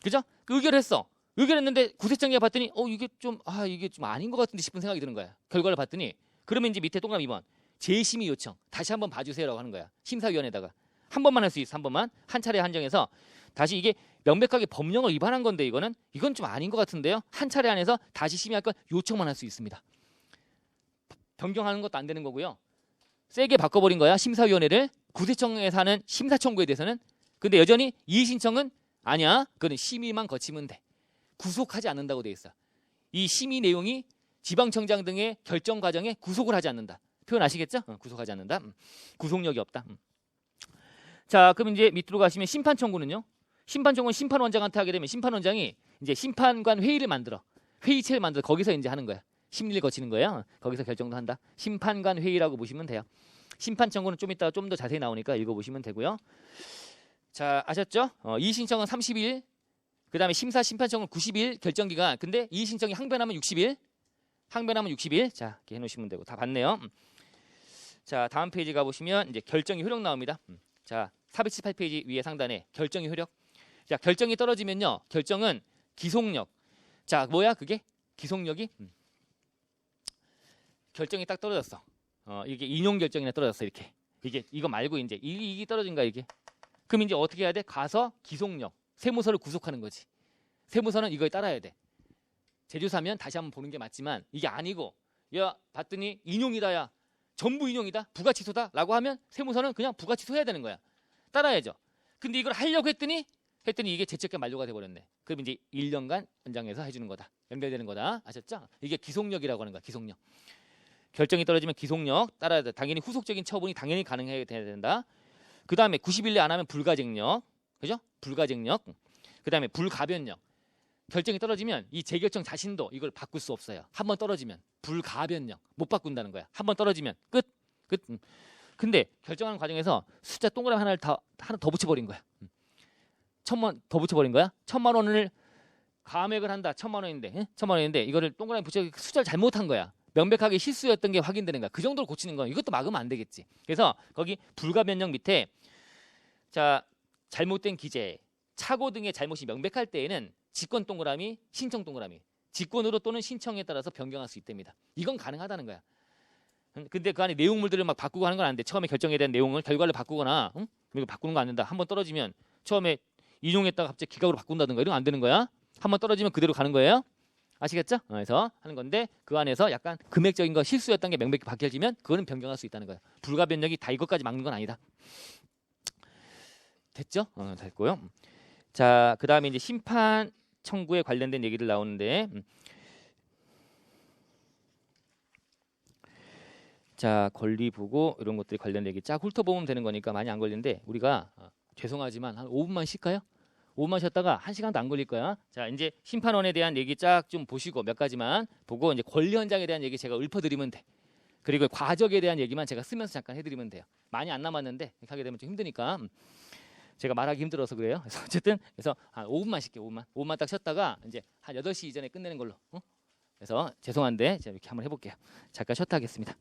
그죠? 의결했어. 의결했는데 국세청장이 봤더니 이게 좀 아닌 것 같은데 싶은 생각이 드는 거야. 결과를 봤더니 그러면 이제 밑에 동그라미 2번 재심의 요청 다시 한번 봐주세요라고 하는 거야. 심사위원회에다가 한 번만 할 수 있어. 한 번만 한 차례 한정해서 다시 이게 명백하게 법령을 위반한 건데 이건 좀 아닌 것 같은데요. 한 차례 안에서 다시 심의할 건 요청만 할 수 있습니다. 변경하는 것도 안 되는 거고요. 세게 바꿔버린 거야. 심사위원회를 국세청에서 하는 심사청구에 대해서는. 근데 여전히 이의 신청은 아니야. 그거는 심의만 거치면 돼. 구속하지 않는다고 돼 있어. 이 심의 내용이 지방청장 등의 결정 과정에 구속을 하지 않는다. 표현 아시겠죠? 구속하지 않는다. 구속력이 없다. 자, 그럼 이제 밑으로 가시면 심판 청구는요. 심판 청구는 심판원장한테 하게 되면 심판원장이 이제 심판관 회의를 만들어. 회의체를 만들어 거기서 이제 하는 거야. 심리를 거치는 거예요. 거기서 결정도 한다. 심판관 회의라고 보시면 돼요. 심판 청구는 좀 이따 좀 더 자세히 나오니까 읽어보시면 되고요. 자, 아셨죠? 이의 신청은 30일, 그 다음에 심사 심판 청구는 90일 결정기간. 근데 이의 신청이 항변하면 60일, 항변하면 60일. 자, 이렇게 해놓으시면 되고 다 봤네요. 자, 다음 페이지 가보시면 이제 결정이 효력 나옵니다. 자, 478페이지 위에 상단에 결정이 효력. 자, 결정이 떨어지면요, 결정은 기속력. 자, 뭐야 그게? 기속력이 결정이 딱 떨어졌어. 이게 인용 결정이나 떨어졌어 이렇게. 이거 말고 이제 이게 떨어진 거야 이게. 그럼 이제 어떻게 해야 돼? 가서 기속력. 세무서를 구속하는 거지. 세무서는 이거에 따라야 돼. 제조사면 다시 한번 보는 게 맞지만 이게 아니고 야 봤더니 인용이다 야 전부 인용이다 부가치소다라고 하면 세무서는 그냥 부가치소해야 되는 거야. 따라야죠. 근데 이걸 하려고 했더니 이게 죄책감 만료가 돼버렸네. 그럼 이제 1년간 연장해서 해주는 거다. 연결되는 거다. 아셨죠? 이게 기속력이라고 하는 거야. 기속력. 결정이 떨어지면 기속력 따라야 돼. 당연히 후속적인 처분이 당연히 가능해야 된다. 그 다음에 90일 내 안 하면 불가쟁력. 그죠? 불가쟁력. 그 다음에 불가변력. 결정이 떨어지면 이 재결정 자신도 이걸 바꿀 수 없어요. 한번 떨어지면 불가변력. 못 바꾼다는 거야. 한번 떨어지면 끝. 근데 결정하는 과정에서 숫자 동그라미 하나 더 붙여버린 거야. 1,000만 더 붙여버린 거야. 1,000만 원을 감액을 한다. 1,000만 원인데, 1,000만 원인데 이거를 동그라미 붙여 숫자를 잘못한 거야. 명백하게 실수였던 게 확인되는 거야. 그 정도로 고치는 건 이것도 막으면 안 되겠지. 그래서 거기 불가변력 밑에 자 잘못된 기재, 착오 등의 잘못이 명백할 때에는 직권 동그라미, 신청 동그라미, 직권으로 또는 신청에 따라서 변경할 수 있답니다. 이건 가능하다는 거야. 근데 그 안에 내용물들을 막 바꾸고 하는 건 안 돼. 처음에 결정에 대한 내용을 결과를 바꾸거나 이거 바꾸는 거 안 된다. 한번 떨어지면 처음에 인용했다가 갑자기 기각으로 바꾼다든가 이런 거 안 되는 거야. 한번 떨어지면 그대로 가는 거예요. 아시겠죠? 그래서 하는 건데 그 안에서 약간 금액적인 거 실수였던 게 명백히 밝혀지면 그거는 변경할 수 있다는 거예요. 불가변력이 다 이것까지 막는 건 아니다. 됐죠? 됐고요. 자, 그 다음에 이제 심판 청구에 관련된 얘기들 나오는데 자, 권리 보고 이런 것들이 관련된 얘기 쫙 훑어보면 되는 거니까 많이 안 걸리는데 우리가 죄송하지만 한 5분만 쉴까요? 5분만 쉬었다가 1시간도 안 걸릴 거야. 자, 이제 심판원에 대한 얘기 쫙 좀 보시고 몇 가지만 보고 이제 권리 현장에 대한 얘기 제가 읊어드리면 돼. 그리고 과적에 대한 얘기만 제가 쓰면서 잠깐 해드리면 돼요. 많이 안 남았는데 이렇게 하게 되면 좀 힘드니까 제가 말하기 힘들어서 그래요. 그래서 어쨌든 그래서 한 5분만 쉴게요. 5분만 딱 쉬었다가 이제 한 8시 이전에 끝내는 걸로. 그래서 죄송한데 제가 이렇게 한번 해볼게요. 잠깐 쉬었다 하겠습니다.